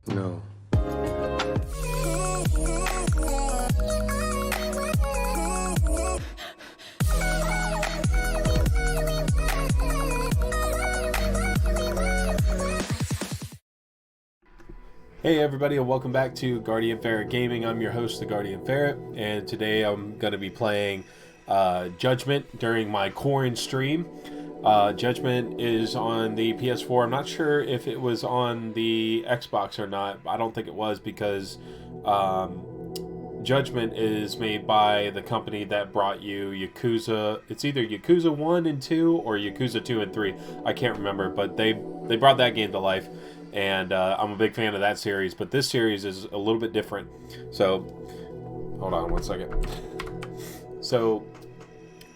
No. Hey everybody, and welcome back to Guardian Ferret Gaming. I'm your host, the Guardian Ferret, and today I'm going to be playing Judgment during my Quaran-stream. Judgment is on the PS4. I'm not sure if it was on the Xbox or not. I don't think it was because Judgment is made by the company that brought you Yakuza. It's either Yakuza 1 and 2 or Yakuza 2 and 3. I can't remember, but they brought that game to life. And I'm a big fan of that series, but this series is a little bit different. So, hold on one second. So,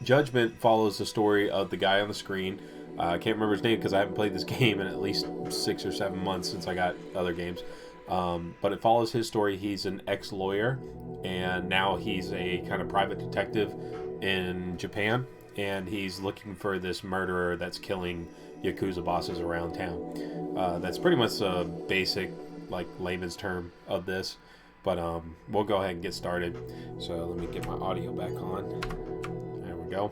Judgment follows the story of the guy on the screen. I can't remember his name because I haven't played this game in at least 6 or 7 months since I got other games. But it follows his story. He's an ex-lawyer, and now he's a kind of private detective in Japan. And he's looking for this murderer that's killing Yakuza bosses around town. That's pretty much a basic, like, layman's term of this. But we'll go ahead and get started. So let me get my audio back on. There we go.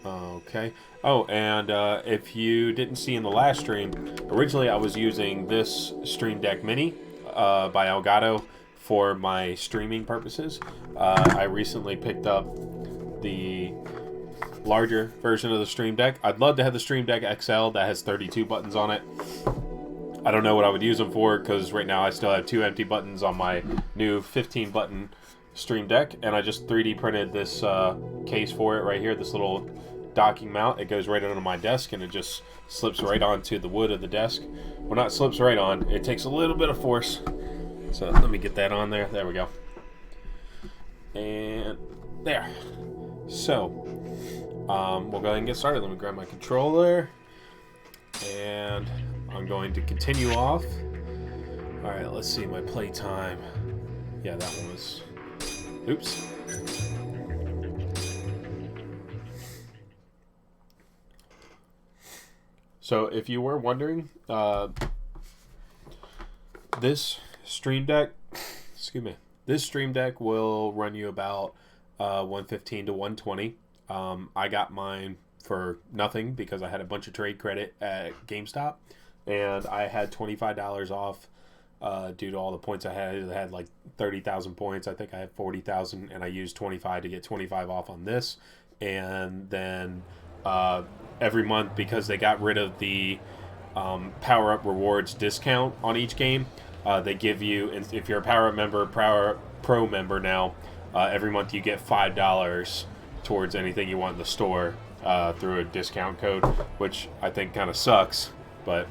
Okay. Oh, and if you didn't see in the last stream, originally I was using this Stream Deck Mini by Elgato for my streaming purposes. I recently picked up the larger version of the Stream Deck. I'd love to have the Stream Deck XL that has 32 buttons on it. I don't know what I would use them for because right now I still have 2 empty buttons on my new 15 button Stream Deck, and I just 3D printed this case for it right here, this little docking mount. It goes right onto my desk and it just slips right onto the wood of the desk. Well, not slips right on, it takes a little bit of force. So let me get that on there. There we go. And there. So we'll go ahead and get started. Let me grab my controller, and I'm going to continue off. All right, let's see my play time. Yeah, that one was... Oops. So if you were wondering, this Stream Deck, excuse me, this Stream Deck will run you about 115 to 120. I got mine for nothing because I had a bunch of trade credit at GameStop, and I had $25 off due to all the points I had. I had like 30,000 points. I think I had 40,000, and I used 25 to get 25 off on this. And then every month, because they got rid of the Power Up Rewards discount on each game, they give you, if you're a Power Up member, Power Pro member now, every month you get $5 towards anything you want in the store through a discount code, which I think kind of sucks, but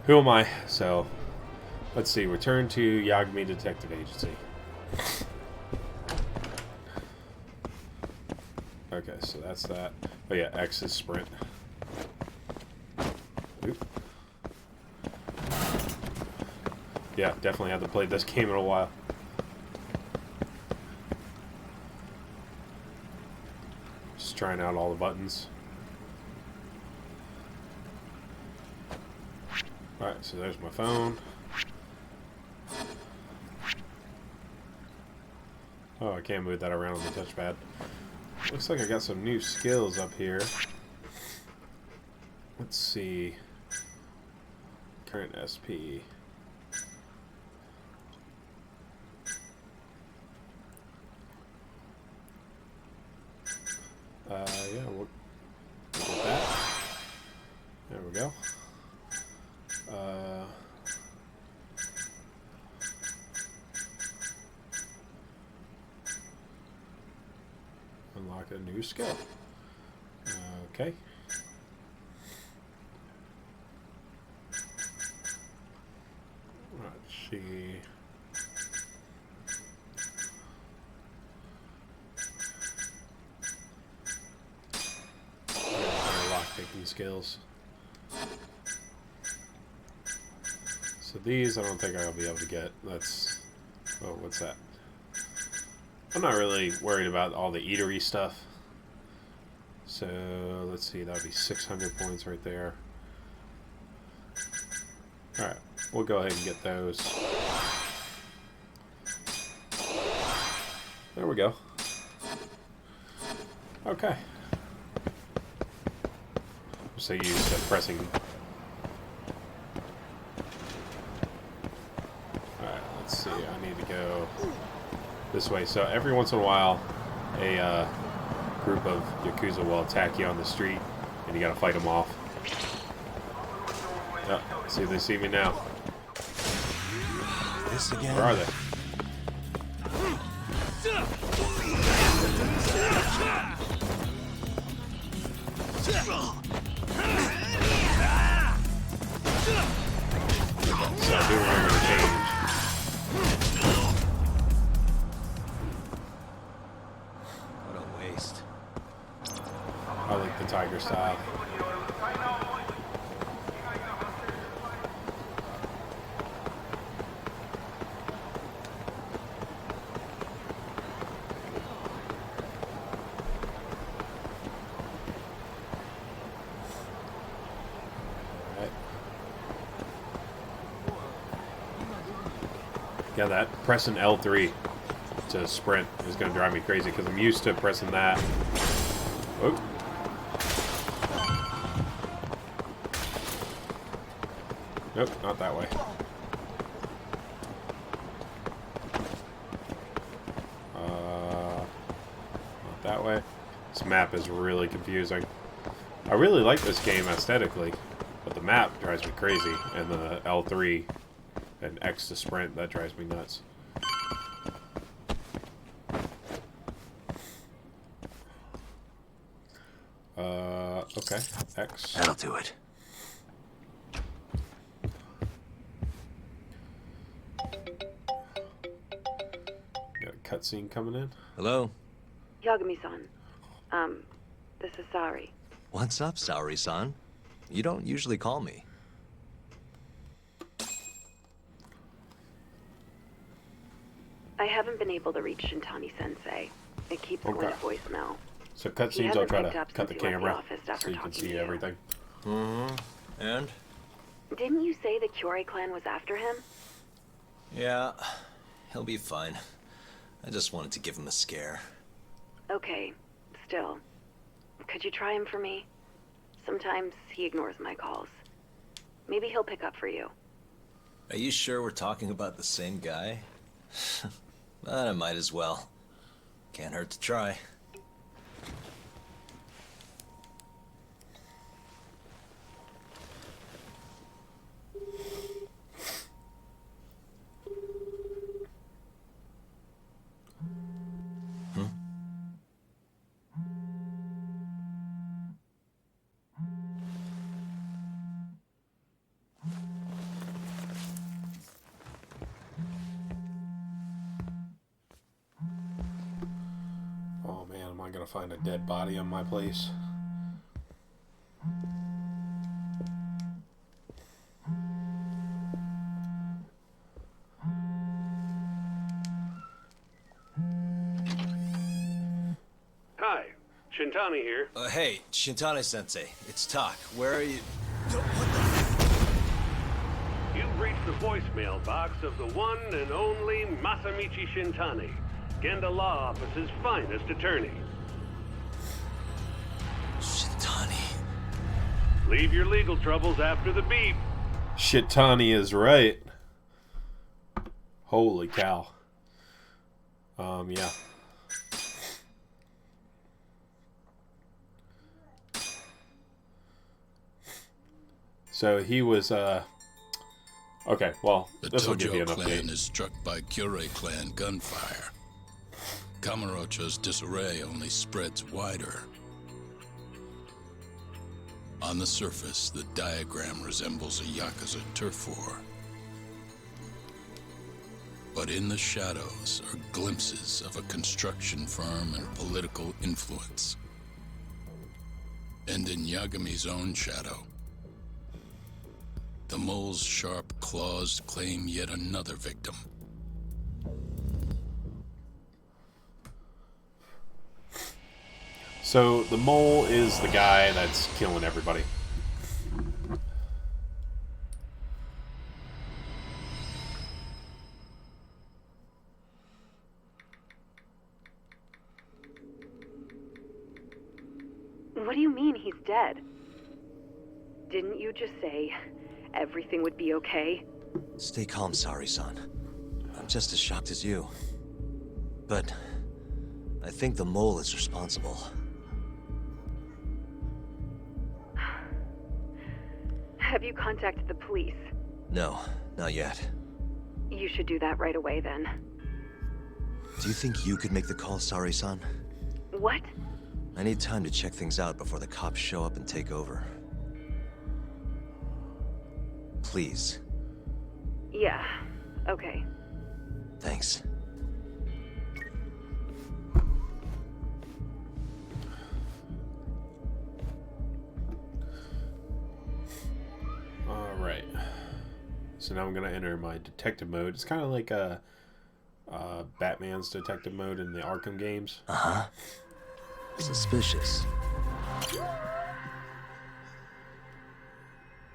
who am I? So let's see, return to Yagami Detective Agency. Okay, so that's that. Oh yeah, X is sprint. Oop. Yeah, definitely haven't played this game in a while. Just trying out all the buttons. Alright, so there's my phone. Oh, I can't move that around on the touchpad. Looks like I got some new skills up here. Let's see. Current SP. Yeah, we'll get that. There we go. a new skill. Okay. Let's see. Lockpicking skills. So these I don't think I'll be able to get. That's... Oh, what's that? I'm not really worried about all the eatery stuff. So, let's see, that would be 600 points right there. Alright, we'll go ahead and get those. There we go. Okay. I'm so used to pressing... Alright, let's see, I need to go this way. So every once in a while, a group of Yakuza will attack you on the street, and you gotta fight them off. Oh, see, they see me now. This again. Where are they? So I do remember the change. What a waste. I like the tiger style. Yeah, that pressing L3 to sprint is going to drive me crazy because I'm used to pressing that. Oop. Nope, not that way. Not that way. This map is really confusing. I really like this game aesthetically, but the map drives me crazy, and the L3 and X to sprint, that drives me nuts. Okay, X. That'll do it. Got a cutscene coming in. Hello? Yagami-san. This is Sari. What's up, Saori-san? You don't usually call me. I haven't been able to reach Shintani-sensei. It keeps going to voicemail. So cutscenes, I'll try to cut the camera so you can see everything. Mm-hmm. And? Didn't you say the QUAREN clan was after him? Yeah, he'll be fine. I just wanted to give him a scare. Okay, still. Could you try him for me? Sometimes he ignores my calls. Maybe he'll pick up for you. Are you sure we're talking about the same guy? But I might as well. Can't hurt to try. Oh man, am I gonna find a dead body on my place? Hi, Shintani here. Hey, Shintani-sensei, it's Tak. Where are you? You've reached the voicemail box of the one and only Masamichi Shintani, Genda Law Office's finest attorney. Shintani. Leave your legal troubles after the beep. Shitani is right. Holy cow. Yeah. So he was, okay, well, The this will give you Tojo an clan update. is struck by QUAREN clan gunfire. Kamurocho's disarray only spreads wider. On the surface, the diagram resembles a Yakuza turf war. But in the shadows are glimpses of a construction firm and political influence. And in Yagami's own shadow, the mole's sharp claws claim yet another victim. So the mole is the guy that's killing everybody. What do you mean he's dead? Didn't you just say everything would be okay? Stay calm, Sari-san. I'm just as shocked as you. But I think the mole is responsible. Have you contacted the police? No, not yet. You should do that right away then. Do you think you could make the call, Sari-san? What? I need time to check things out before the cops show up and take over. Please. Yeah, okay. Thanks. Alright. So now I'm going to enter my detective mode. It's kind of like Batman's detective mode in the Arkham games. Uh-huh. Suspicious.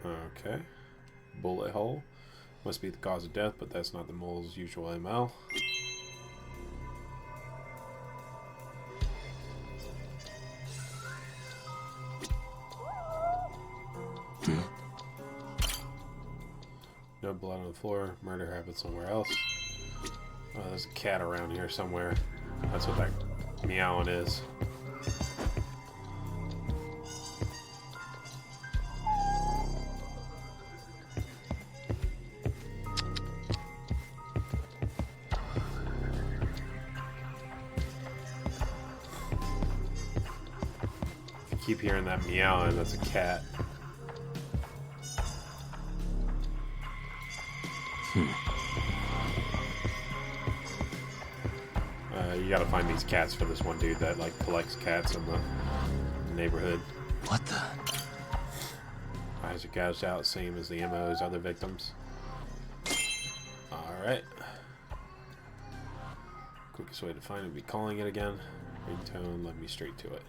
Okay. Bullet hole. Must be the cause of death, but that's not the mole's usual MO. No blood on the floor. Murder happened somewhere else. Oh, there's a cat around here somewhere. That's what that meowing is. Keep hearing that meowing, that's a cat. You gotta find these cats for this one dude that like collects cats in the neighborhood. What the? Eyes are gouged out, same as the MO's other victims. Alright. Quickest way to find it would be calling it again. Ringtone, let me straight to it.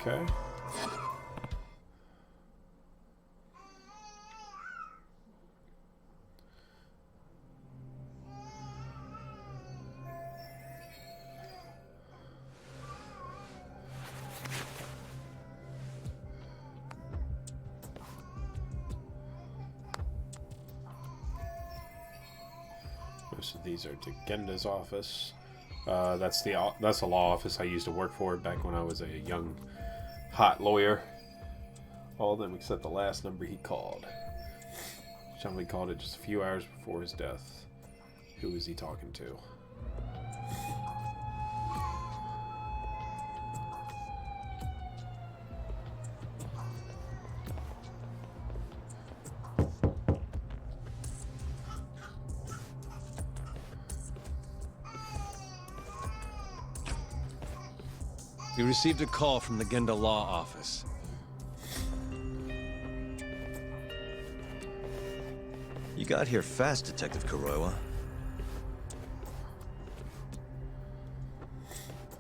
Okay. Most of these are to Genda's office. That's the law office I used to work for back when I was a young, hot lawyer. All of them except the last number he called. Somebody called it just a few hours before his death. Who was he talking to? We received a call from the Genda Law Office. You got here fast, Detective Kuroiwa.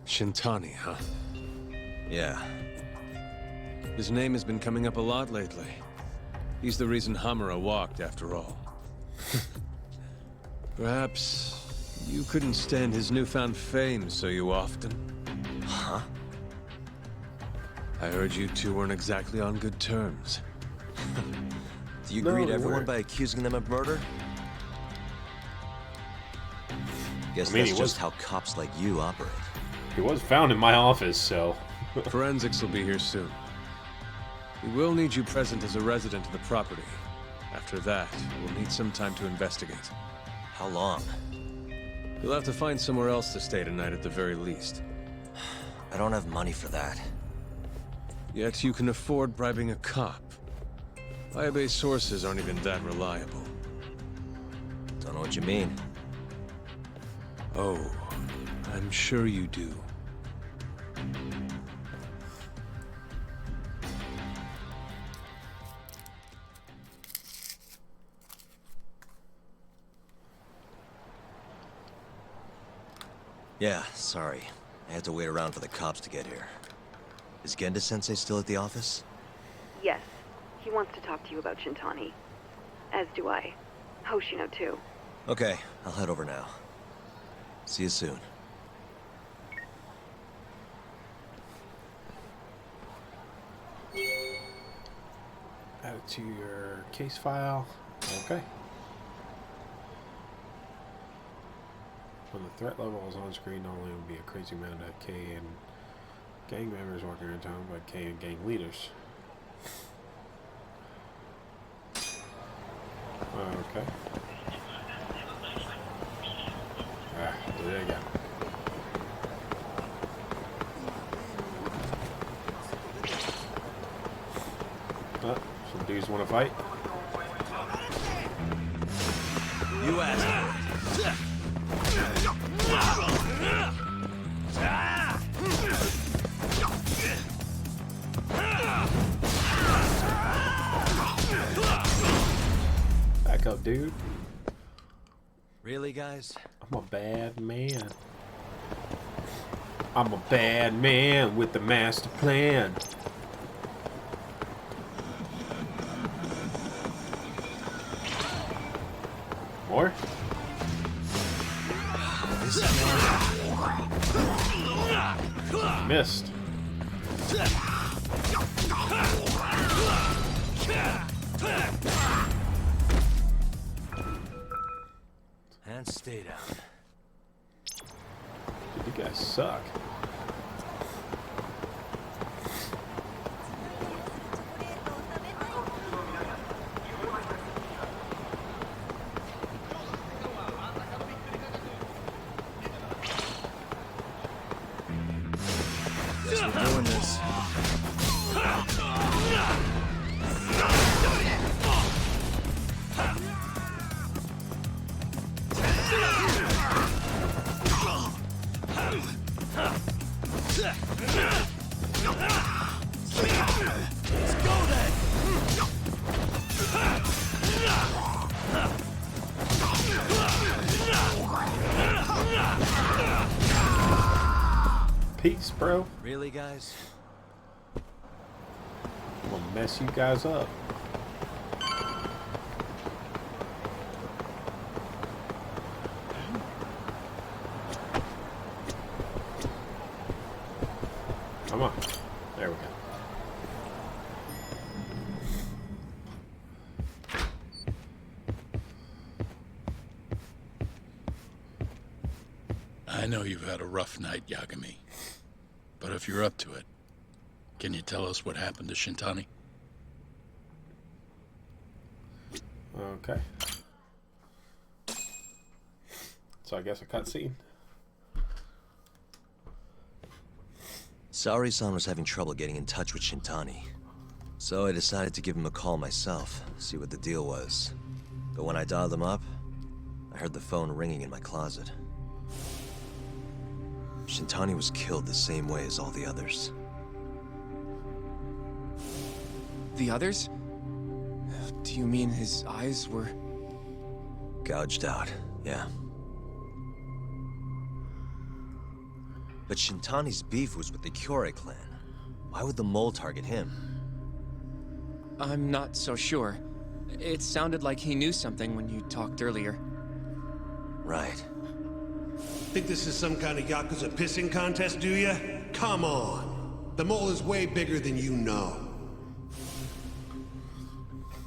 Shintani, huh? Yeah. His name has been coming up a lot lately. He's the reason Hamura walked, after all. Perhaps you couldn't stand his newfound fame so you often. Huh? I heard you two weren't exactly on good terms. Do you No, greet we everyone weren't. by accusing them of murder? Guess I mean, that's he was- just how cops like you operate. He was found in my office, so... Forensics will be here soon. We will need you present as a resident of the property. After that, we'll need some time to investigate. How long? You'll have to find somewhere else to stay tonight at the very least. I don't have money for that. Yet you can afford bribing a cop. Fire-based sources aren't even that reliable. Don't know what you mean. Oh, I'm sure you do. Yeah, sorry. I had to wait around for the cops to get here. Is Genda-sensei still at the office? Yes. He wants to talk to you about Shintani. As do I. Hoshino, too. Okay, I'll head over now. See you soon. Add it to your case file. Okay. When the threat level is on screen, not only will be a crazy amount of K and gang members walking around town, but K and gang leaders. Okay. Ah, there you go. Some dudes want to fight. You asked. Back up, dude. Really, guys? I'm a bad man. I'm a bad man with the master plan. More? Missed. And stay down. Dude, you guys suck. Guess we're doing this. Let's go then. Peace, bro. Really, guys? I'm gonna mess you guys up. Come on. There we go. I know you've had a rough night, Yagami. But if you're up to it, can you tell us what happened to Shintani? Okay. So I guess a cutscene. Saori-san was having trouble getting in touch with Shintani. So I decided to give him a call myself, see what the deal was. But when I dialed him up, I heard the phone ringing in my closet. Shintani was killed the same way as all the others. The others? Do you mean his eyes were... Gouged out, yeah. But Shintani's beef was with the Kyorei clan. Why would the mole target him? I'm not so sure. It sounded like he knew something when you talked earlier. Right. Think this is some kind of Yakuza pissing contest, do ya? Come on. The mole is way bigger than you know.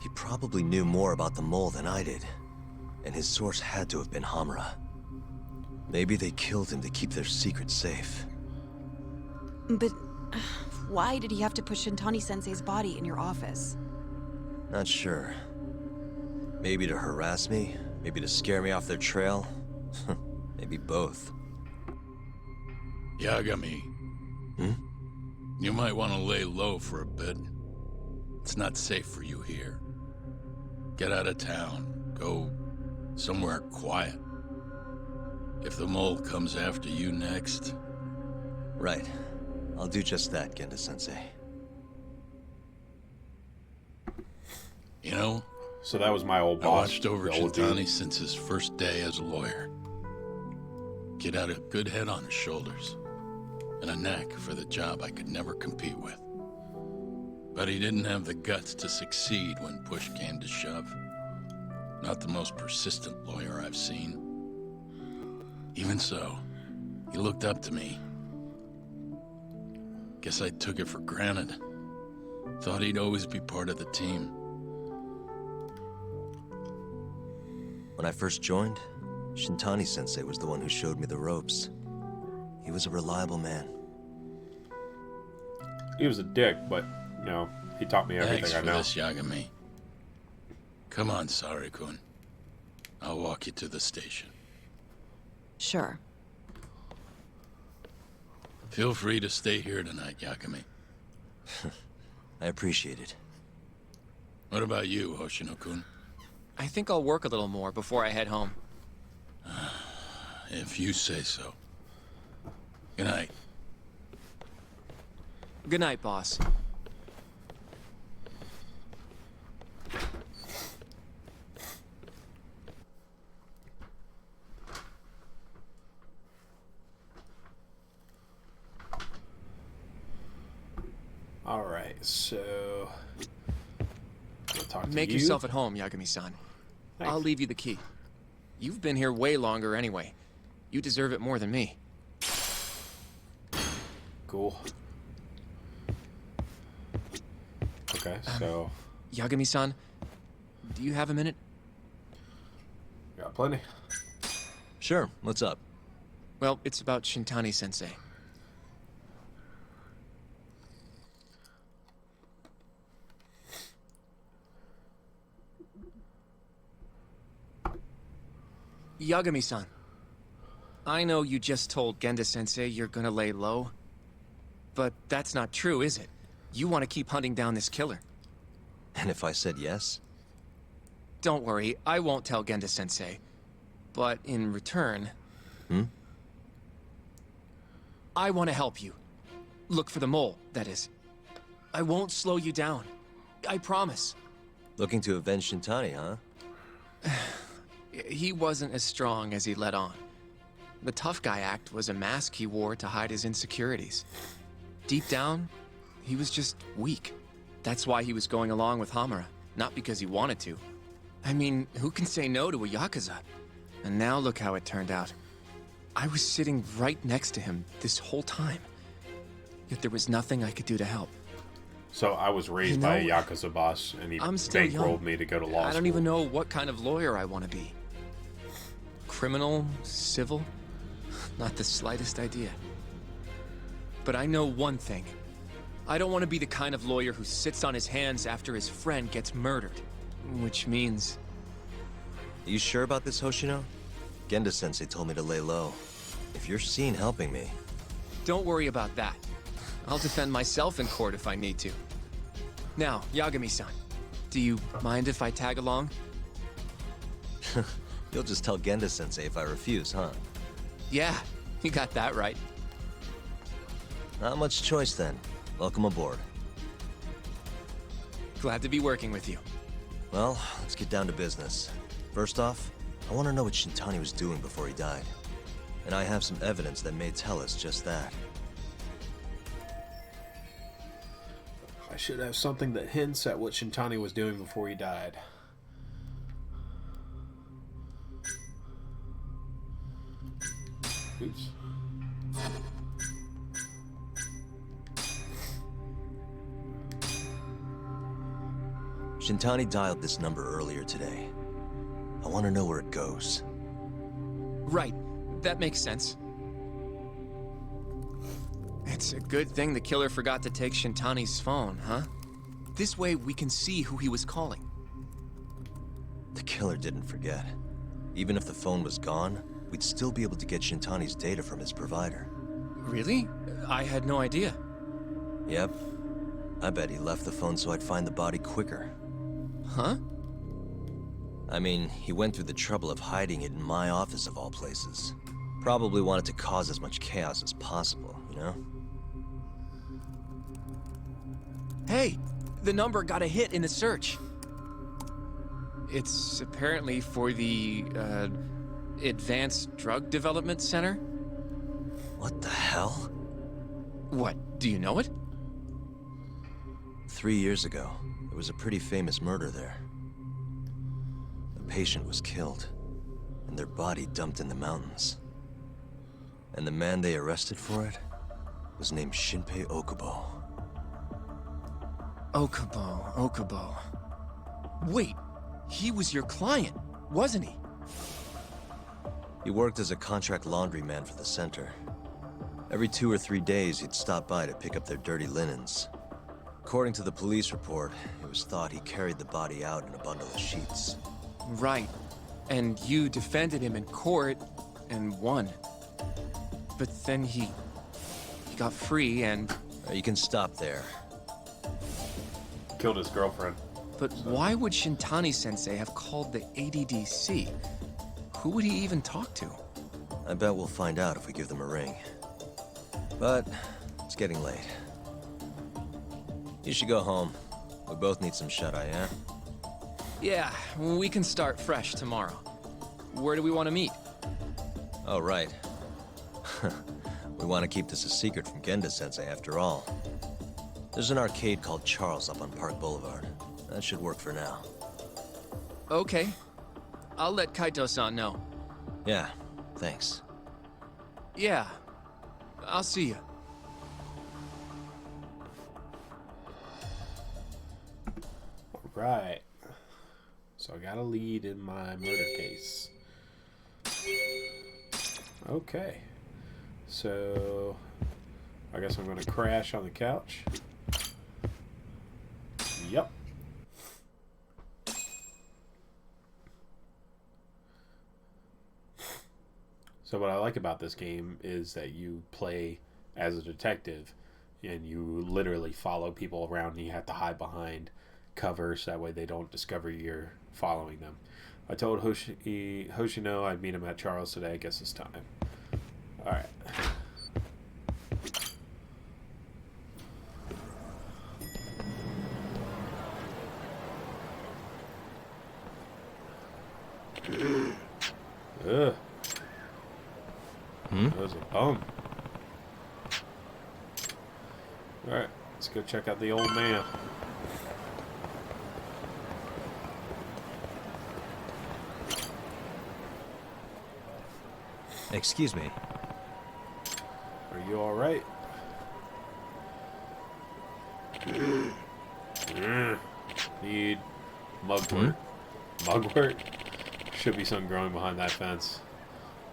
He probably knew more about the mole than I did. And his source had to have been Hamura. Maybe they killed him to keep their secret safe. But why did he have to put Shintani-sensei's body in your office? Not sure. Maybe to harass me? Maybe to scare me off their trail? Maybe both. Yagami. Hmm? You might want to lay low for a bit. It's not safe for you here. Get out of town. Go somewhere quiet. If the mole comes after you next... Right. I'll do just that, Genda-sensei. You know, So that was my old I boss. watched over the old dude. Shintani since his first day as a lawyer. Kid had a good head on his shoulders, and a knack for the job I could never compete with. But he didn't have the guts to succeed when push came to shove. Not the most persistent lawyer I've seen. Even so, he looked up to me. Guess I took it for granted. Thought he'd always be part of the team. When I first joined, Shintani-sensei was the one who showed me the ropes. He was a reliable man. He was a dick, but, you know, he taught me everything Thanks I for know. this, Yagami. Come on, Sari-kun. I'll walk you to the station. Sure. Feel free to stay here tonight, Yagami. I appreciate it. What about you, Hoshino-kun? I think I'll work a little more before I head home. If you say so. Good night. Good night, boss. All right, so we'll talk to Make you. yourself at home, Yagami-san. Thanks. I'll leave you the key. You've been here way longer anyway. You deserve it more than me. Cool. Okay, so Yagami-san, do you have a minute? got plenty. Sure, what's up? Well, it's about Shintani-sensei. Yagami-san, I know you just told Genda-sensei you're gonna lay low, but that's not true, is it? You want to keep hunting down this killer. And if I said yes? Don't worry, I won't tell Genda-sensei. But in return... I want to help you. Look for the mole, that is. I won't slow you down. I promise. Looking to avenge Shintani, huh? He wasn't as strong as he let on. The tough guy act was a mask he wore to hide his insecurities. Deep down, he was just weak. That's why he was going along with Hamura, not because he wanted to. I mean, who can say no to a Yakuza? And now look how it turned out. I was sitting right next to him this whole time. Yet there was nothing I could do to help. So I was raised You by a know, Yakuza boss, and he I'm still bankrolled young. me to go to law I don't school. even know what kind of lawyer I want to be. Criminal? Civil? Not the slightest idea. But I know one thing. I don't want to be the kind of lawyer who sits on his hands after his friend gets murdered. Which means... Are you sure about this, Hoshino? Genda-sensei told me to lay low. If you're seen helping me... Don't worry about that. I'll defend myself in court if I need to. Now, Yagami-san, do you mind if I tag along? You'll just tell Genda-sensei if I refuse, huh? Yeah, you got that right. Not much choice then. Welcome aboard. Glad to be working with you. Well, let's get down to business. First off, I want to know what Shintani was doing before he died. And I have some evidence that may tell us just that. I should have something that hints at what Shintani was doing before he died. Oops. Shintani dialed this number earlier today. I want to know where it goes. Right. That makes sense. It's a good thing the killer forgot to take Shintani's phone, huh? This way we can see who he was calling. The killer didn't forget. Even if the phone was gone, we'd still be able to get Shintani's data from his provider. Really? I had no idea. Yep. I bet he left the phone so I'd find the body quicker. Huh? I mean, he went through the trouble of hiding it in my office of all places. Probably wanted to cause as much chaos as possible, you know? Hey, the number got a hit in the search. It's apparently for the, Advanced Drug Development Center? What the hell? What, do you know it? 3 years ago, there was a pretty famous murder there. A patient was killed, and their body dumped in the mountains. And the man they arrested for it was named Shinpei Okubo. Okubo. Wait, he was your client, wasn't he? He worked as a contract laundryman for the center. Every 2 or 3 days, he'd stop by to pick up their dirty linens. According to the police report, it was thought he carried the body out in a bundle of sheets. Right. And you defended him in court and won. But then he got free and... You can stop there. Killed his girlfriend. But why would Shintani-sensei have called the ADDC? Who would he even talk to? I bet we'll find out if we give them a ring. But it's getting late. You should go home. We both need some shut-eye, yeah? Yeah, we can start fresh tomorrow. Where do we want to meet? Oh, right. We want to keep this a secret from Genda-sensei after all. There's an arcade called Charles up on Park Boulevard. That should work for now. Okay. I'll let Kaito-san know. Yeah, thanks. Yeah. I'll see you. Right. So I got a lead in my murder case. Okay. So I guess I'm going to crash on the couch. Yep. So what I like about this game is that you play as a detective and you literally follow people around and you have to hide behind covers that way they don't discover you're following them. I told Hoshino I'd meet him at Charles today. I guess it's time. Alright. Ugh. That was a bum. Alright, let's go check out the old man. Excuse me. Are you alright? Need mugwort. Mugwort? Should be something growing behind that fence.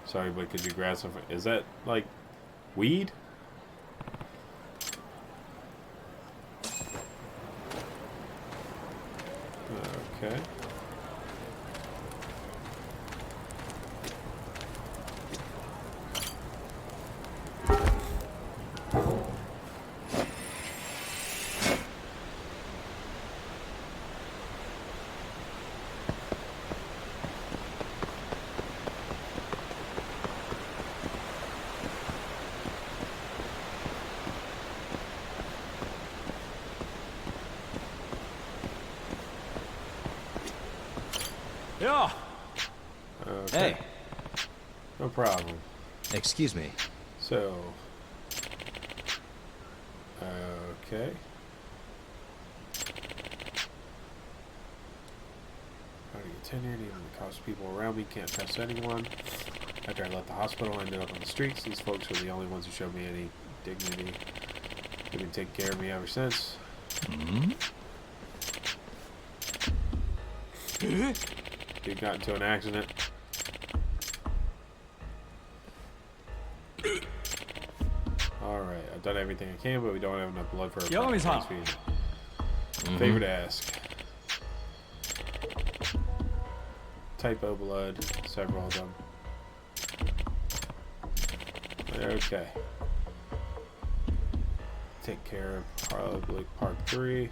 Sorry, but could you grab some? Is that like weed? Okay. Yeah. Okay. Hey. No problem. Excuse me. So. Okay. How to get tenured, even the cost people around me can't trust anyone. After I left the hospital, I ended up on the streets. These folks were the only ones who showed me any dignity. They've been taking care of me ever since. Dude got into an accident. I've done everything I can, but we don't have enough blood for a Yagami-san. feed. Favor to ask. Typo blood, several of them. Okay. Take care of probably part 3.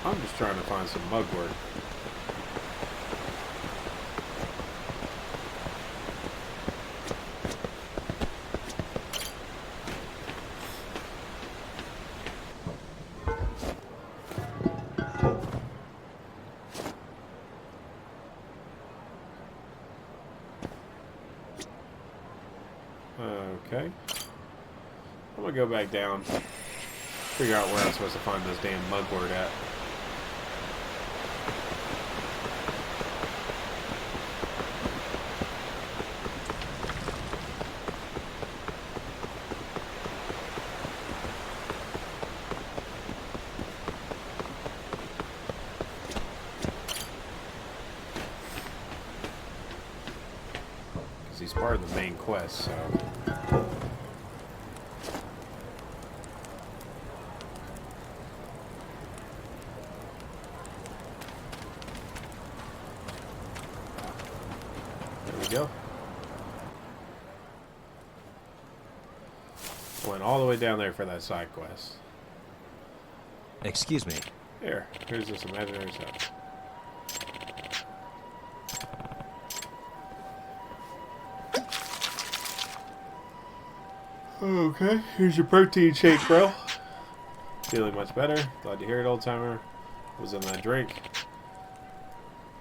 I'm just trying to find some mugwort. Okay. I'm gonna go back down, figure out where I'm supposed to find this damn mugwort at. Because he's part of the main quest, so... Go. Went all the way down there for that side quest. Excuse me. Here's this imaginary stuff. Okay, here's your protein shake, bro. Feeling much better. Glad to hear it, old timer. Was in that drink.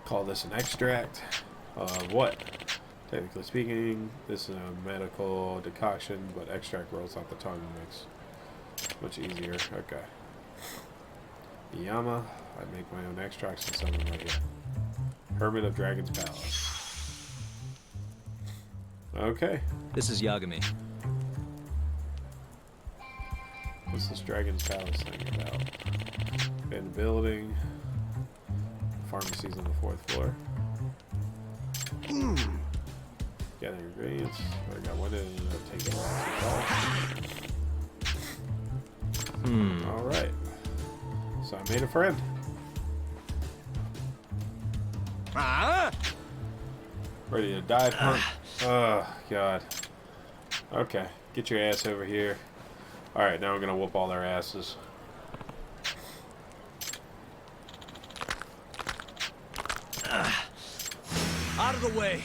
Call this an extract. What? Technically speaking, this is a medical decoction, but extract rolls off the tongue makes much easier. Okay. Yama, I make my own extracts and sell them right here. Hermit of Dragon's Palace. Okay. This is Yagami. What's this Dragon's Palace thing about? Abandoned building. Pharmacy's on the 4th floor. Gather ingredients. I got one in taking off. Alright. So I made a friend. Ready to die, punk? Oh, God. Okay. Get your ass over here. Alright, now I'm gonna whoop all their asses. Out of the way.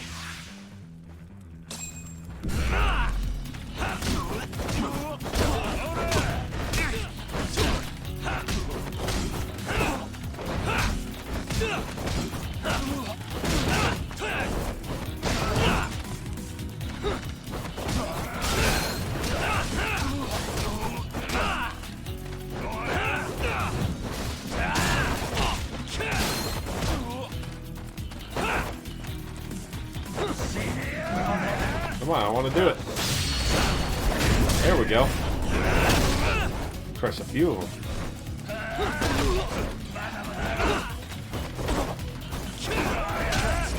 Come on, I want to do it. There we go. Crush a few of them.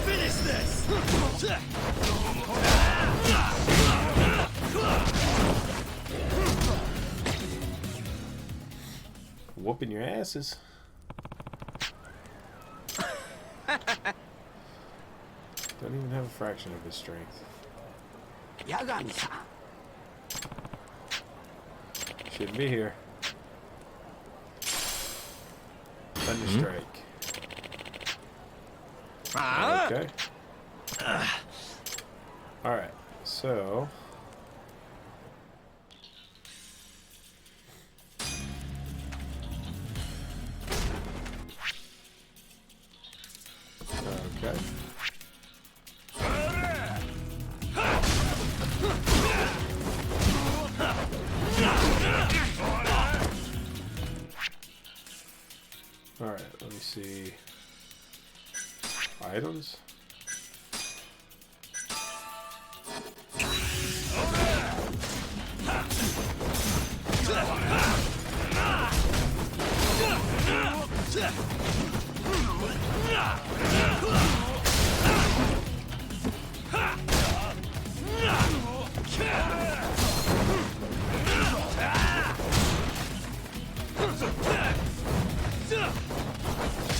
Finish this. Whooping your asses. Don't even have a fraction of his strength. Yagami-san. Shouldn't be here. Thunderstrike. Okay. Alright, so... Okay. Alright, let me see. Items?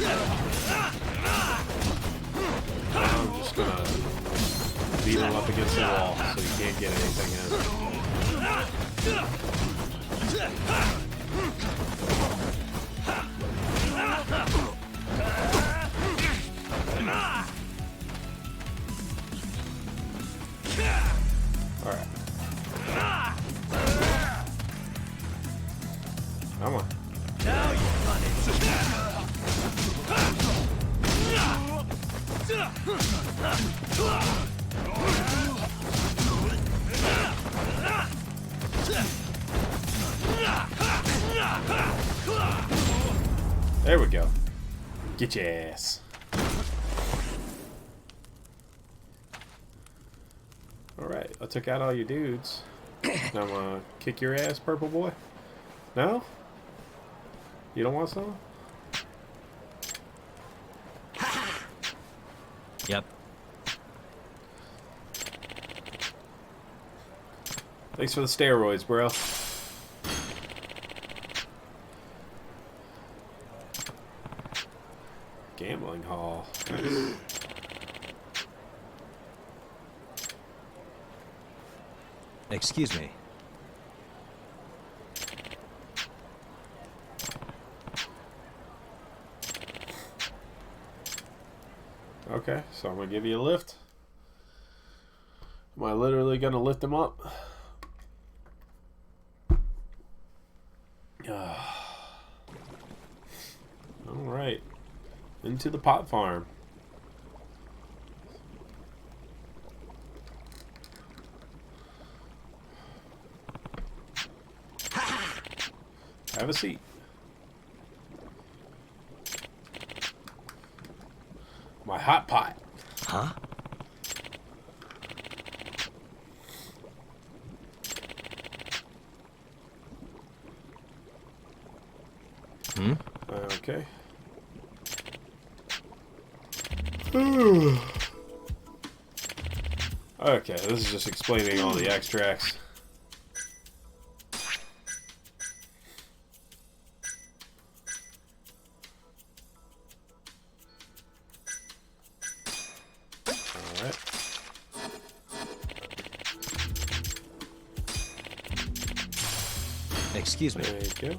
Now I'm just gonna beat him up against the wall so you can't get anything in. Alright. Come on. Now you run it. There we go. Get your ass. Alright, I took out all your dudes. Now I'm gonna kick your ass, purple boy. No? You don't want some? Yep. Thanks for the steroids, bro. Gambling hall. Excuse me. Okay, so I'm gonna give you a lift. Am I literally gonna lift him up? Alright. Into the pot farm. Have a seat. My hot pot. Huh? Hmm? Okay. Okay, this is just explaining all the extracts. Alright. Excuse me. There you go.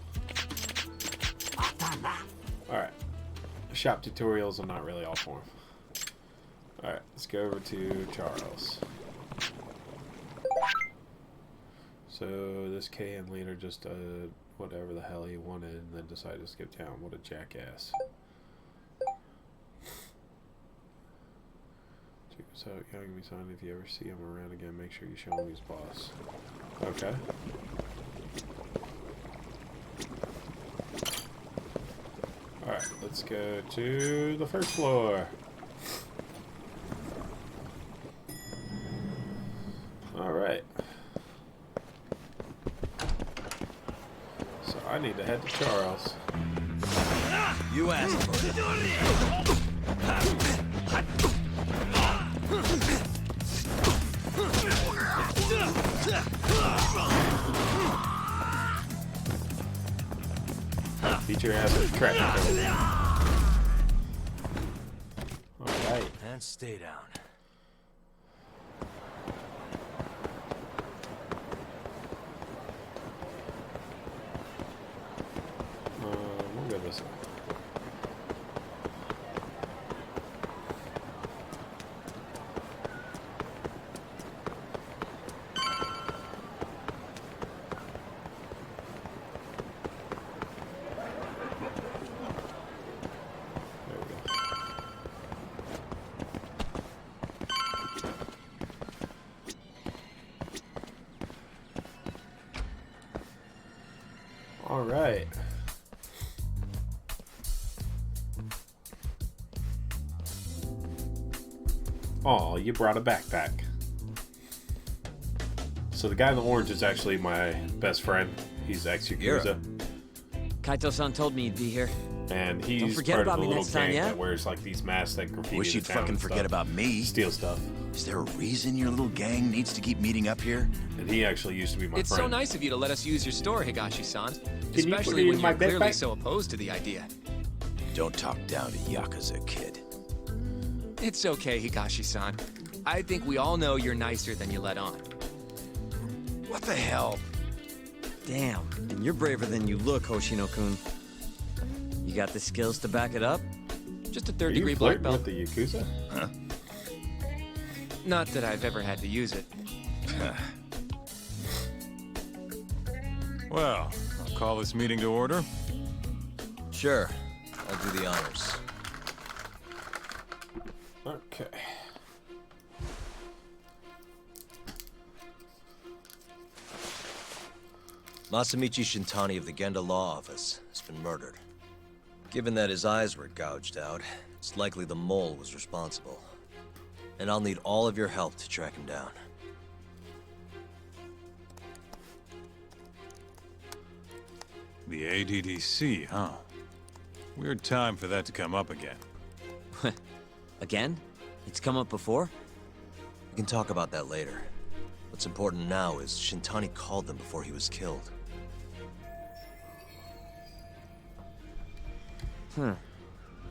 Alright. Shop tutorials are not really all for him. Alright, let's go over to Charles. So this KN leader just whatever the hell he wanted and then decided to skip town. What a jackass. So young me son, if you ever see him around again, make sure you show him he's boss. Okay. Alright, let's go to the first floor. Alright. So I need to head to Charles. You asked for it. Beat your ass with crack. Alright. And stay down. We'll go this way. There we go. All right. Oh, you brought a backpack. So the guy in the orange is actually my best friend. He's ex-Yakuza. Kaito-san told me you'd be here. And he's Don't forget part about of me the little next time, gang yeah? that wears like these masks that graffiti Wish the you'd town fucking and forget stuff. about me. Steal stuff. Is there a reason your little gang needs to keep meeting up here? And he actually used to be my It's friend. so nice of you to let us use your store, Higashi-san. you put Especially it when in my you're clearly backpack? so opposed to the idea. Don't talk down to Yakuza, kid. It's okay, Higashi-san. I think we all know you're nicer than you let on. What the hell? Damn, and you're braver than you look, Hoshino-kun. You got the skills to back it up? Just a Are you third-degree black flirting belt. with the Yakuza? Huh? Not that I've ever had to use it. Well, I'll call this meeting to order. Sure. I'll do the honors. Okay. Masamichi Shintani of the Genda Law Office has been murdered. Given that his eyes were gouged out, it's likely the mole was responsible. And I'll need all of your help to track him down. The ADDC, huh? Weird time for that to come up again. Again? It's come up before? We can talk about that later. What's important now is Shintani called them before he was killed. I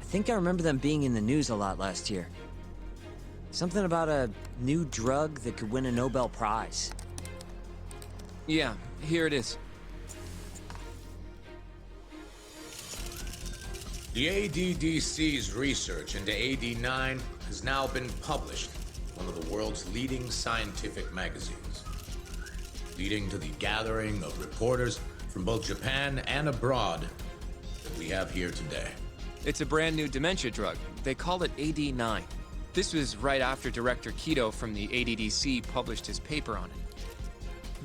think I remember them being in the news a lot last year. Something about a new drug that could win a Nobel Prize. Yeah, here it is. The ADDC's research into AD9 has now been published in one of the world's leading scientific magazines, leading to the gathering of reporters from both Japan and abroad that we have here today. It's a brand new dementia drug. They call it AD9. This was right after Director Kido from the ADDC published his paper on it.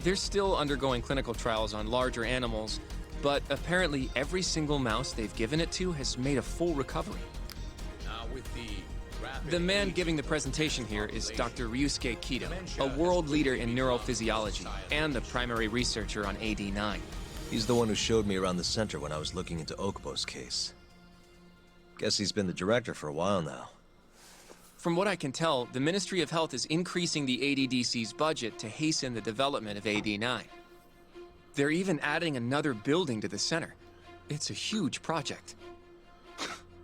They're still undergoing clinical trials on larger animals, but apparently every single mouse they've given it to has made a full recovery. Now with The man giving the presentation here is Dr. Ryusuke Kido, a world leader in neurophysiology and the primary researcher on AD9. He's the one who showed me around the center when I was looking into Okubo's case. Guess he's been the director for a while now. From what I can tell, the Ministry of Health is increasing the ADDC's budget to hasten the development of AD9. They're even adding another building to the center. It's a huge project.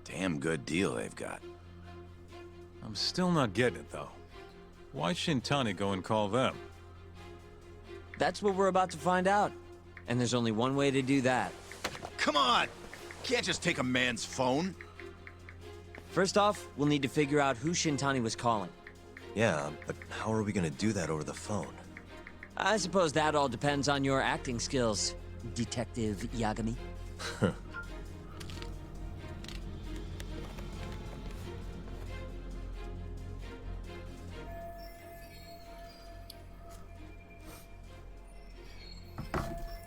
Damn good deal they've got. I'm still not getting it, though. Why Shintani go and call them? That's what we're about to find out. And there's only one way to do that. Come on! Can't just take a man's phone. First off, we'll need to figure out who Shintani was calling. Yeah, but how are we gonna do that over the phone? I suppose that all depends on your acting skills, Detective Yagami.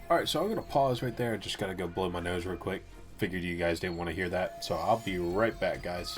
Alright, so I'm going to pause right there. Just got to go blow my nose real quick. Figured you guys didn't want to hear that. So I'll be right back, guys.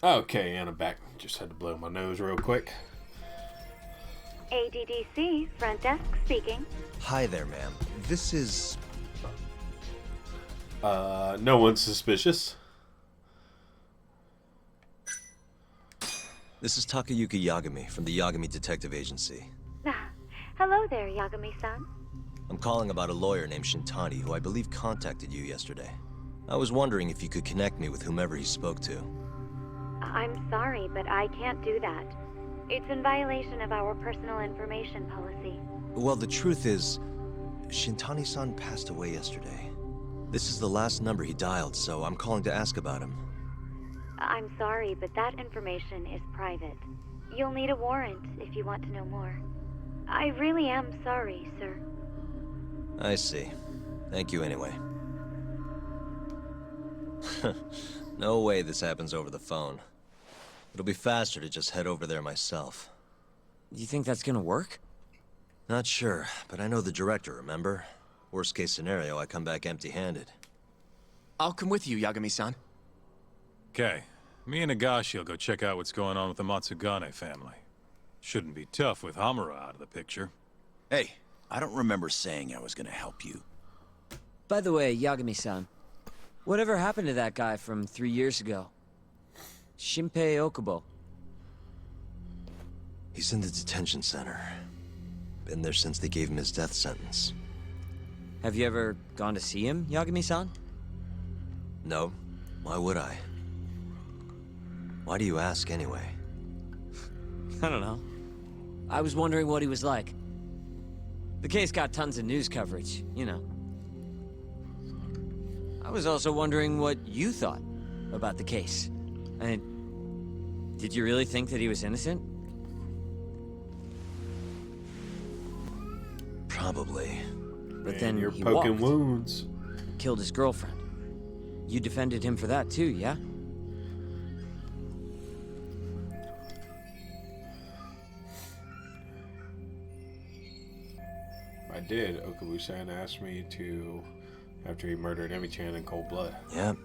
Okay, and I'm back. Just had to blow my nose real quick. ADDC, front desk speaking. Hi there, ma'am. This is... No one's suspicious. This is Takayuki Yagami from the Yagami Detective Agency. Hello there, Yagami-san. I'm calling about a lawyer named Shintani who I believe contacted you yesterday. I was wondering if you could connect me with whomever he spoke to. I'm sorry, but I can't do that. It's in violation of our personal information policy. Well, the truth is, Shintani-san passed away yesterday. This is the last number he dialed, so I'm calling to ask about him. I'm sorry, but that information is private. You'll need a warrant if you want to know more. I really am sorry, sir. I see. Thank you anyway. No way this happens over the phone. It'll be faster to just head over there myself. You think that's gonna work? Not sure, but I know the director, remember? Worst case scenario, I come back empty-handed. I'll come with you, Yagami-san. Okay. Me and Nagashi will go check out what's going on with the Matsugane family. Shouldn't be tough with Hamura out of the picture. Hey, I don't remember saying I was gonna help you. By the way, Yagami-san, whatever happened to that guy from 3 years ago? Shinpei Okubo. He's in the detention center. Been there since they gave him his death sentence. Have you ever gone to see him, Yagami-san? No. Why would I? Why do you ask anyway? I don't know. I was wondering what he was like. The case got tons of news coverage, you know. I was also wondering what you thought about the case. Did you really think that he was innocent? Probably. But Man, then you're he poking walked. wounds. Killed his girlfriend. You defended him for that too, yeah? I did. Okabu-san asked me to, after he murdered Emi-chan in cold blood. Yep.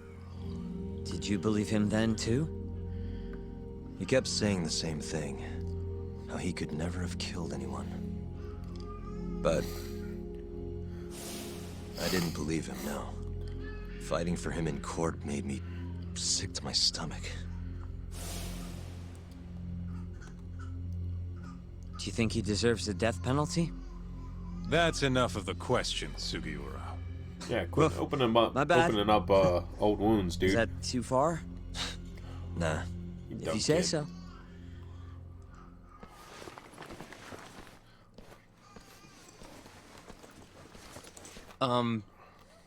Did you believe him then too? He kept saying the same thing. How he could never have killed anyone. But I didn't believe him, no. Fighting for him in court made me sick to my stomach. Do you think he deserves the death penalty? That's enough of the question, Sugiura. Yeah, quit opening up, My bad. opening up old wounds, dude. Is that too far? Nah. If you say so.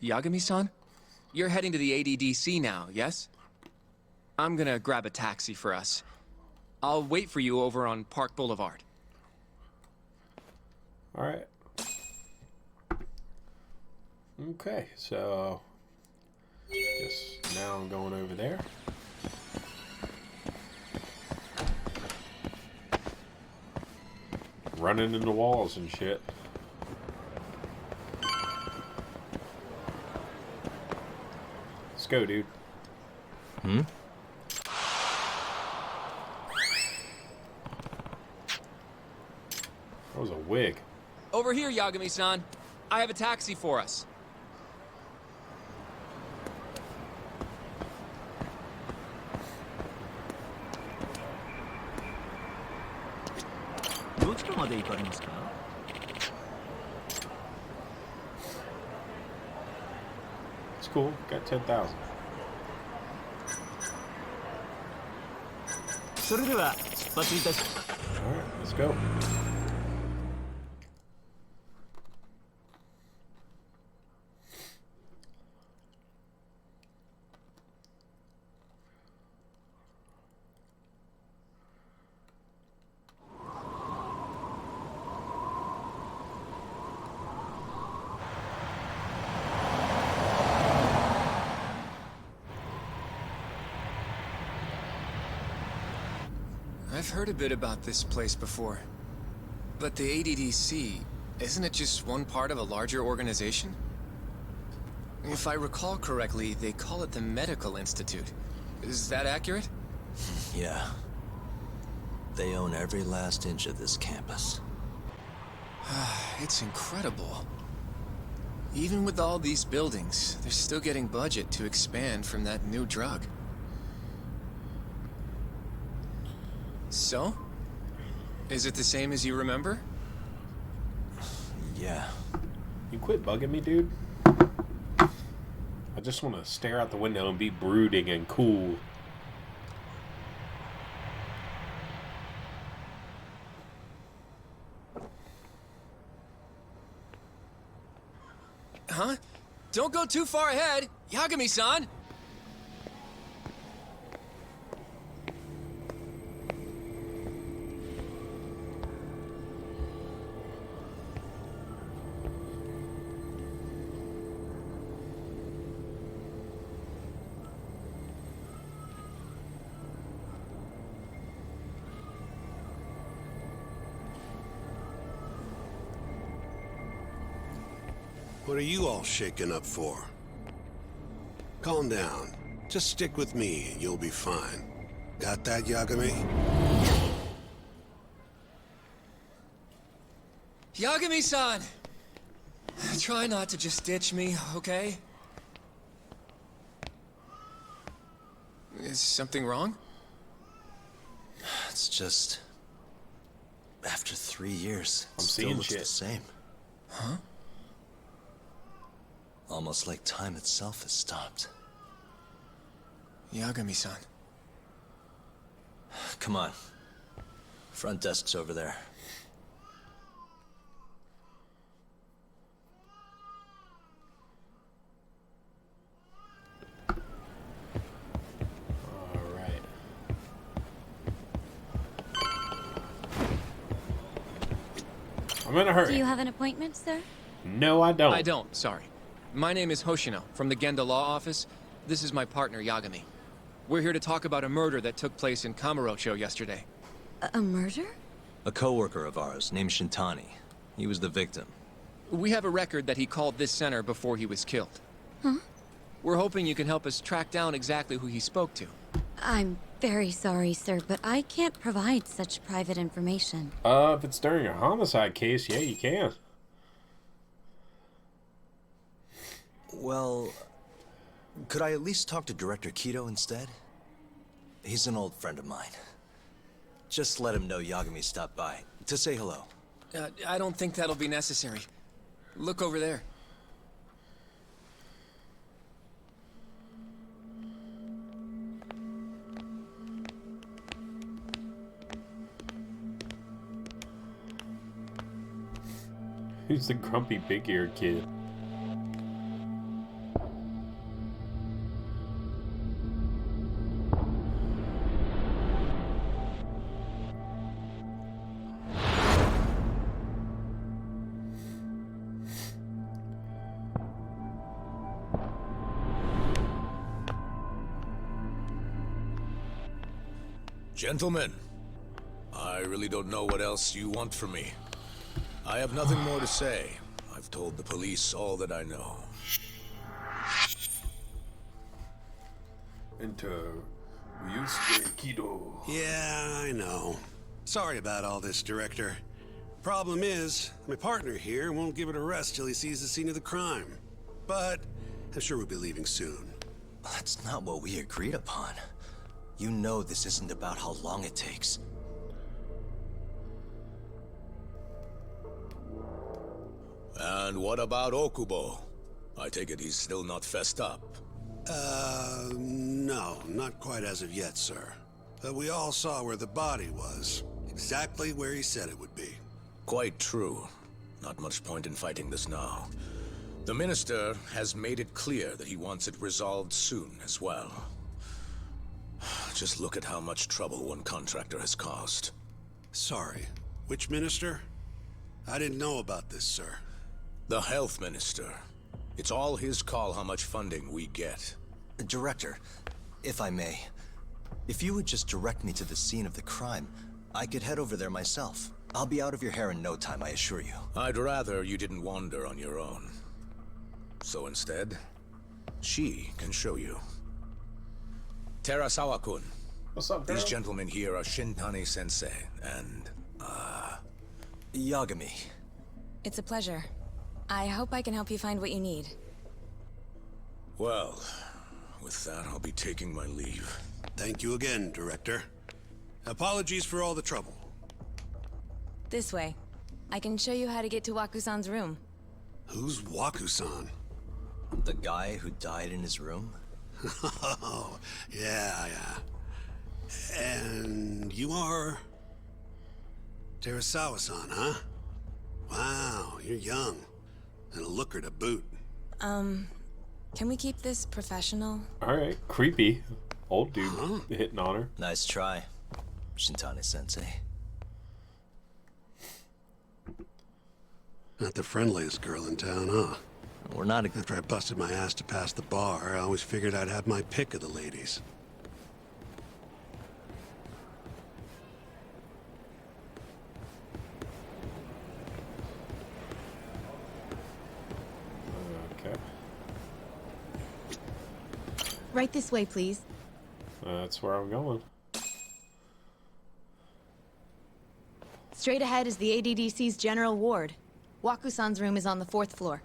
Yagami-san? You're heading to the ADDC now, yes? I'm gonna grab a taxi for us. I'll wait for you over on Park Boulevard. Alright. Okay, so... Guess now I'm going over there. Running into walls and shit. Let's go, dude. Hmm? That was a wig. Over here, Yagami-san. I have a taxi for us. It's cool. Got 10,000. Alright, let's go. I've heard a bit about this place before. But the ADDC, isn't it just one part of a larger organization? If I recall correctly, they call it the Medical Institute. Is that accurate? Yeah. They own every last inch of this campus. It's incredible. Even with all these buildings, they're still getting budget to expand from that new drug. So? Is it the same as you remember? Yeah. You quit bugging me, dude. I just want to stare out the window and be brooding and cool. Huh? Don't go too far ahead, Yagami-san! What are you all shaken up for? Calm down. Just stick with me and you'll be fine. Got that, Yagami? Yagami-san! Try not to just ditch me, okay? Is something wrong? It's just... After 3 years, I'm still seeing looks shit. the same. Huh? Almost like time itself has stopped. Yagami-san. Come on. Front desk's over there. Alright. I'm in a hurry. Do you have an appointment, sir? No, I don't. I don't, sorry. My name is Hoshino, from the Genda Law Office. This is my partner, Yagami. We're here to talk about a murder that took place in Kamurocho yesterday. A murder? A coworker of ours named Shintani. He was the victim. We have a record that he called this center before he was killed. Huh? We're hoping you can help us track down exactly who he spoke to. I'm very sorry, sir, but I can't provide such private information. If it's during a homicide case, yeah, you can. Well, could I at least talk to Director Kido instead? He's an old friend of mine. Just let him know Yagami stopped by, to say hello. I don't think that'll be necessary. Look over there. Who's the grumpy big-eared kid? Gentlemen, I really don't know what else you want from me. I have nothing more to say. I've told the police all that I know. Enter Ryusuke Kido. Yeah, I know. Sorry about all this, Director. Problem is, my partner here won't give it a rest till he sees the scene of the crime. But I'm sure we'll be leaving soon. That's not what we agreed upon. You know this isn't about how long it takes. And what about Okubo? I take it he's still not fessed up. No, not quite as of yet, sir. But we all saw where the body was. Exactly where he said it would be. Quite true. Not much point in fighting this now. The Minister has made it clear that he wants it resolved soon as well. Just look at how much trouble one contractor has caused. Sorry, which Minister? I didn't know about this, sir. The Health Minister. It's all his call how much funding we get. Director, if I may, if you would just direct me to the scene of the crime, I could head over there myself. I'll be out of your hair in no time, I assure you. I'd rather you didn't wander on your own. So instead, she can show you. Terasawa-kun, What's up, girl? These gentlemen here are Shintani Sensei and, Yagami. It's a pleasure. I hope I can help you find what you need. well, with that, I'll be taking my leave. Thank you again, Director. Apologies for all the trouble. This way. I can show you how to get to Waku-san's room. Who's Waku-san? The guy who died in his room? Oh, yeah. And you are... Terasawa-san, huh? Wow, you're young. And a looker to boot. Can we keep this professional? Alright, creepy. Old dude hitting on her. Nice try, Shintani-sensei. Not the friendliest girl in town, huh? We're not After I busted my ass to pass the bar, I always figured I'd have my pick of the ladies. Okay. Right this way, please. That's where I'm going. Straight ahead is the ADDC's general ward. Waku-san's room is on the 4th floor.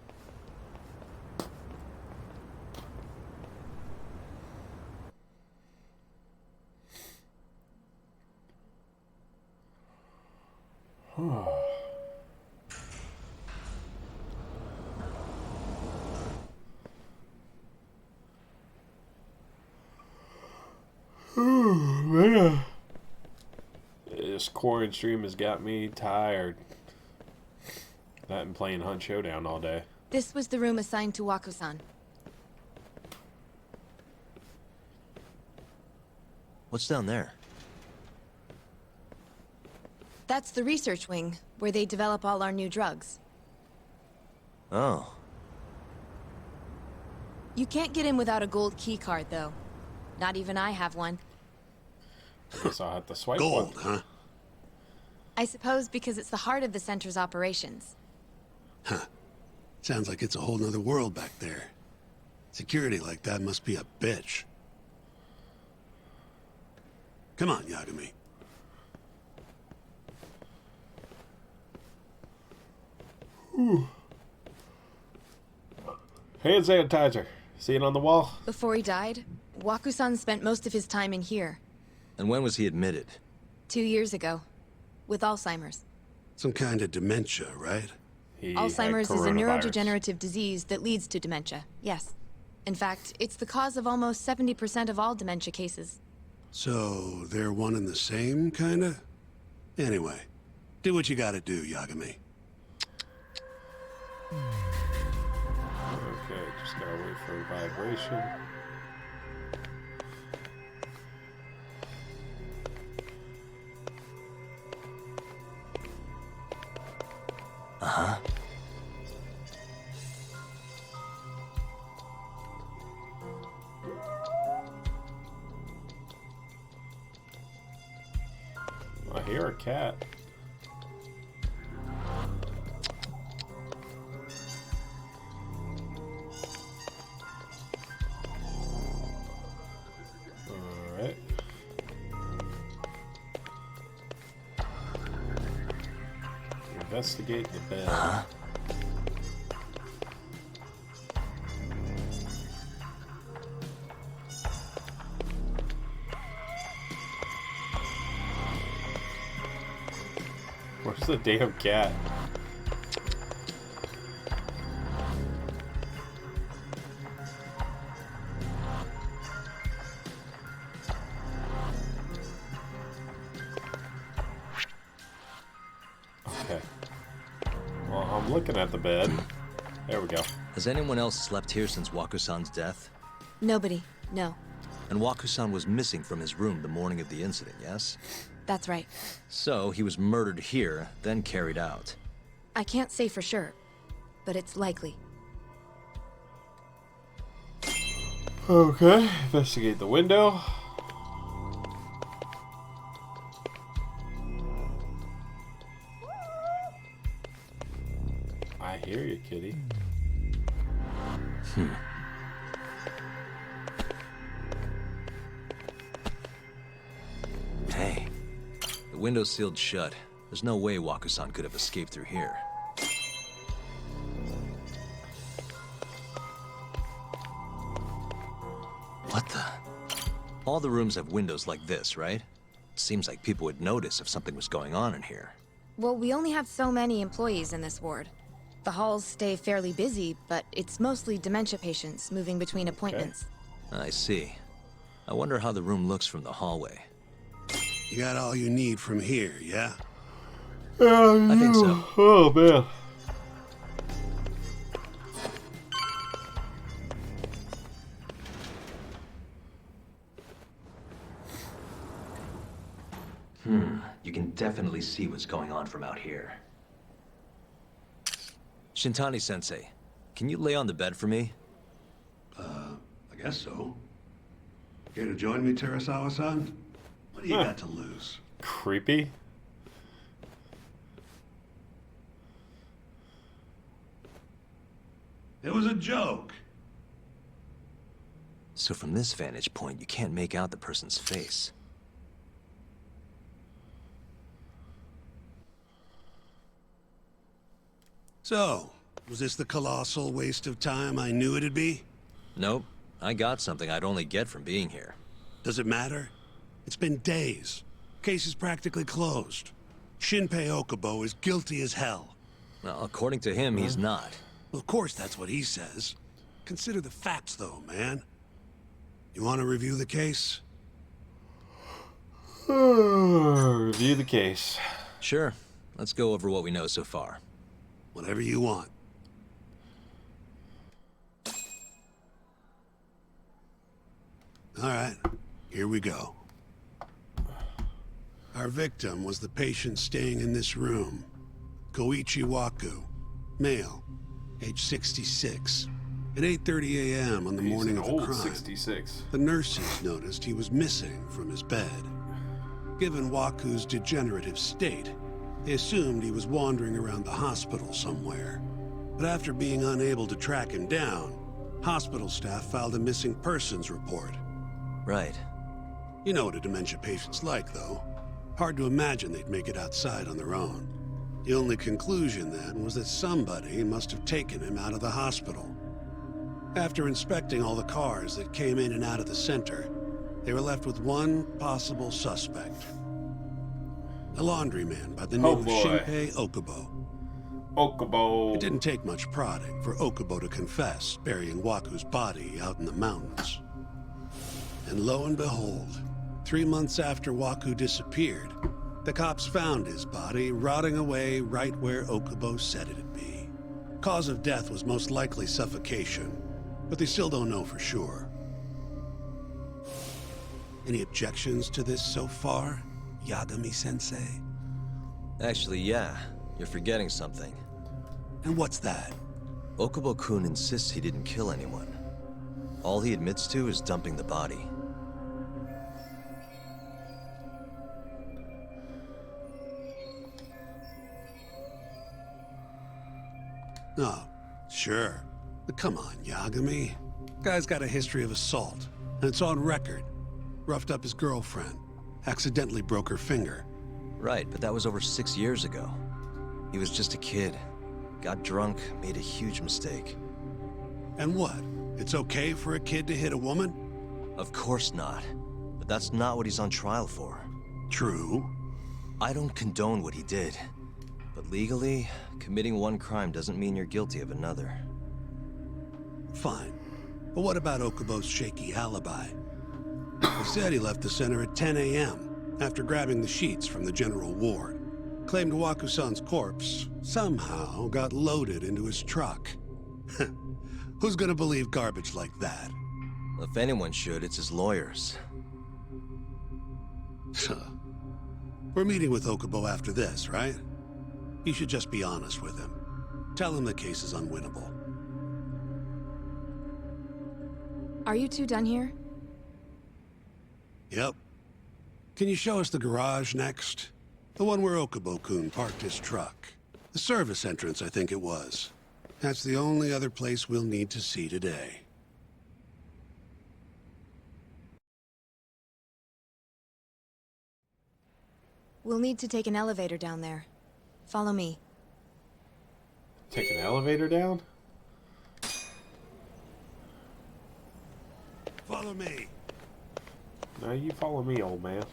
Man. This Quaran-stream has got me tired. That and playing Hunt Showdown all day. This was the room assigned to Waku-san. What's down there? That's the research wing, where they develop all our new drugs. Oh. You can't get in without a gold key card, though. Not even I have one. I guess I'll have to swipe Gold, one. huh? I suppose because it's the heart of the center's operations. Huh. Sounds like it's a whole nother world back there. Security like that must be a bitch. Come on, Yagami. Ooh. Hand sanitizer. See it on the wall? Before he died, Waku-san spent most of his time in here. And when was he admitted? 2 years ago. With Alzheimer's. Some kind of dementia, right? Alzheimer's is a neurodegenerative disease that leads to dementia, yes. In fact, it's the cause of almost 70% of all dementia cases. So, they're one and the same, kinda? Anyway, do what you gotta do, Yagami. Okay, just gotta wait for a vibration. Uh-huh. I hear a cat. Alright. Investigate the bed. Uh-huh. Where's the damn cat? Okay. Well, I'm looking at the bed. There we go. Has anyone else slept here since Waku-san's death? Nobody, no. And Waku-san was missing from his room the morning of the incident, yes? That's right. So, he was murdered here, then carried out. I can't say for sure, but it's likely. Okay, investigate the window. I hear you, kitty. The window's sealed shut. There's no way Waku-san could have escaped through here. What the? All the rooms have windows like this, right? Seems like people would notice if something was going on in here. Well, we only have so many employees in this ward. The halls stay fairly busy, but it's mostly dementia patients moving between appointments. I see. I wonder how the room looks from the hallway. You got all you need from here, yeah? I think so. Oh, man. You can definitely see what's going on from out here. Shintani-sensei, can you lay on the bed for me? I guess so. Care to join me, Terasawa-san? What do you got to lose? Creepy. It was a joke. So from this vantage point, you can't make out the person's face. So, was this the colossal waste of time I knew it'd be? Nope. I got something I'd only get from being here. Does it matter? It's been days. Case is practically closed. Shinpei Okubo is guilty as hell. Well, according to him, he's not. Well, of course that's what he says. Consider the facts, though, man. You want to review the case? Review the case. Sure. Let's go over what we know so far. Whatever you want. All right, here we go. Our victim was the patient staying in this room. Koichi Waku, male, age 66. At 8:30 a.m. on the morning of the crime, 66. the nurses noticed he was missing from his bed. Given Waku's degenerative state, they assumed he was wandering around the hospital somewhere. But after being unable to track him down, hospital staff filed a missing persons report. Right. You know what a dementia patient's like, though. Hard to imagine they'd make it outside on their own. The only conclusion then was that somebody must have taken him out of the hospital. After inspecting all the cars that came in and out of the center, they were left with one possible suspect. A laundryman by the name of Shinpei Okubo. Okubo. It didn't take much prodding for Okubo to confess burying Waku's body out in the mountains. And lo and behold, 3 months after Waku disappeared, the cops found his body rotting away right where Okubo said it'd be. Cause of death was most likely suffocation, but they still don't know for sure. Any objections to this so far, Yagami-sensei? Actually, yeah. You're forgetting something. And what's that? Okubo-kun insists he didn't kill anyone. All he admits to is dumping the body. Oh, sure. But come on, Yagami. Guy's got a history of assault, and it's on record. Roughed up his girlfriend. Accidentally broke her finger. Right, but that was over 6 years ago. He was just a kid. Got drunk, made a huge mistake. And what? It's okay for a kid to hit a woman? Of course not. But that's not what he's on trial for. True. I don't condone what he did. But legally, committing one crime doesn't mean you're guilty of another. Fine. But what about Okubo's shaky alibi? He said he left the center at 10 a.m. after grabbing the sheets from the general ward. Claimed Waku-san's corpse somehow got loaded into his truck. Who's gonna believe garbage like that? If anyone should, it's his lawyers. We're meeting with Okubo after this, right? You should just be honest with him. Tell him the case is unwinnable. Are you two done here? Yep. Can you show us the garage next? The one where Okubo-kun parked his truck. The service entrance, I think it was. That's the only other place we'll need to see today. We'll need to take an elevator down there. Follow me. Take an elevator down? Follow me. No, you follow me, old man.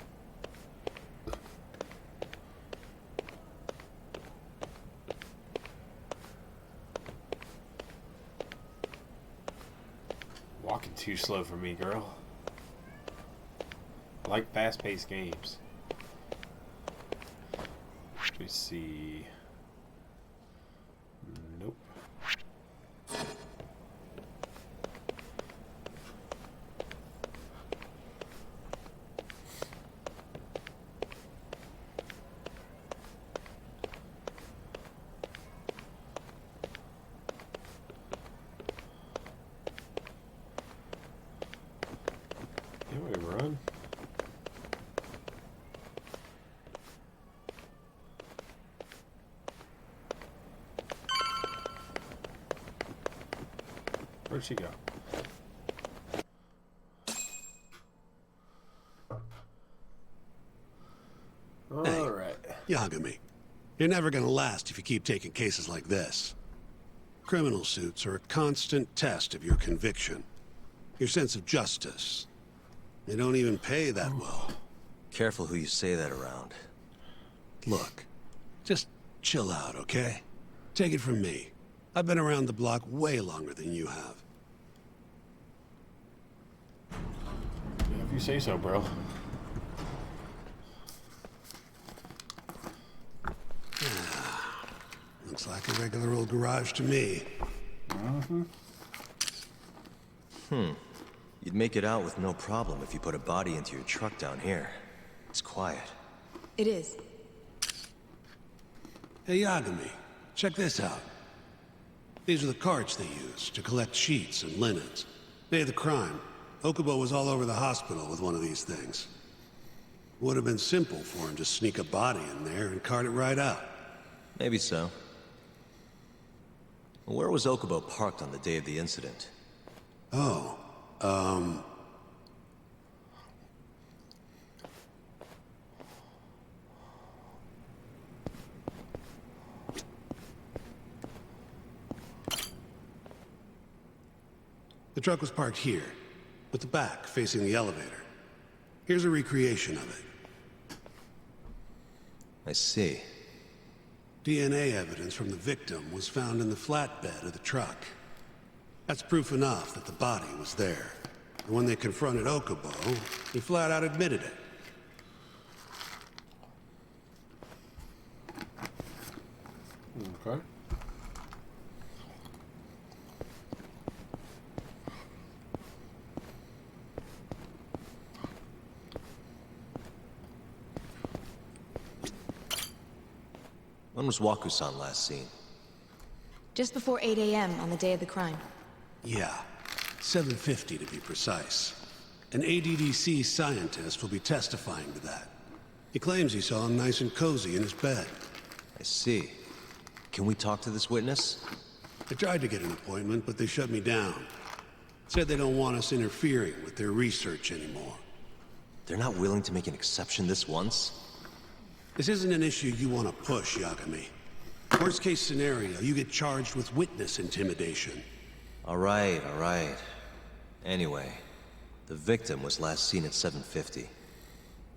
Walking too slow for me, girl. I like fast-paced games. Let me see. Nope. Can we run? Where'd she go? All right. Yagami, you're never gonna last if you keep taking cases like this. Criminal suits are a constant test of your conviction, your sense of justice. They don't even pay that well. Careful who you say that around. Look, just chill out, okay? Take it from me. I've been around the block way longer than you have. Yeah, if you say so, bro. Looks like a regular old garage to me. You'd make it out with no problem if you put a body into your truck down here. It's quiet. It is. Hey, Yagami, check this out. These are the carts they use to collect sheets and linens. Day of the crime, Okubo was all over the hospital with one of these things. Would have been simple for him to sneak a body in there and cart it right out. Maybe so. Where was Okubo parked on the day of the incident? Oh, the truck was parked here, with the back facing the elevator. Here's a recreation of it. I see. DNA evidence from the victim was found in the flatbed of the truck. That's proof enough that the body was there. And when they confronted Okubo, he flat out admitted it. Okay. When was Waku-san last seen? Just before 8 a.m. on the day of the crime. Yeah, 7:50 to be precise. An ADDC scientist will be testifying to that. He claims he saw him nice and cozy in his bed. I see. Can we talk to this witness? I tried to get an appointment, but they shut me down. Said they don't want us interfering with their research anymore. They're not willing to make an exception this once? This isn't an issue you want to push, Yagami. Worst case scenario, you get charged with witness intimidation. All right. Anyway, the victim was last seen at 7:50.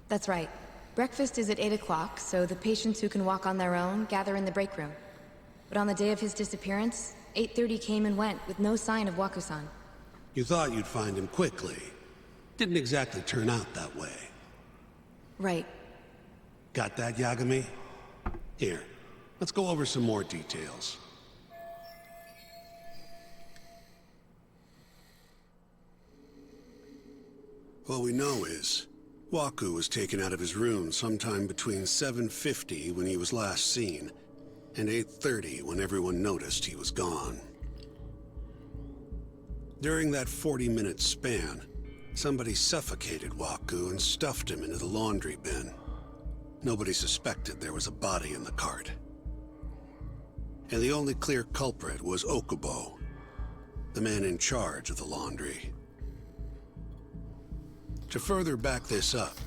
That's right. Breakfast is at 8 o'clock, so the patients who can walk on their own gather in the break room. But on the day of his disappearance, 8:30 came and went with no sign of Waku-san. You thought you'd find him quickly. Didn't exactly turn out that way. Right. Got that, Yagami? Here, let's go over some more details. All we know is, Waku was taken out of his room sometime between 7:50 when he was last seen, and 8:30 when everyone noticed he was gone. During that 40-minute span, somebody suffocated Waku and stuffed him into the laundry bin. Nobody suspected there was a body in the cart. And the only clear culprit was Okubo, the man in charge of the laundry. To further back this up,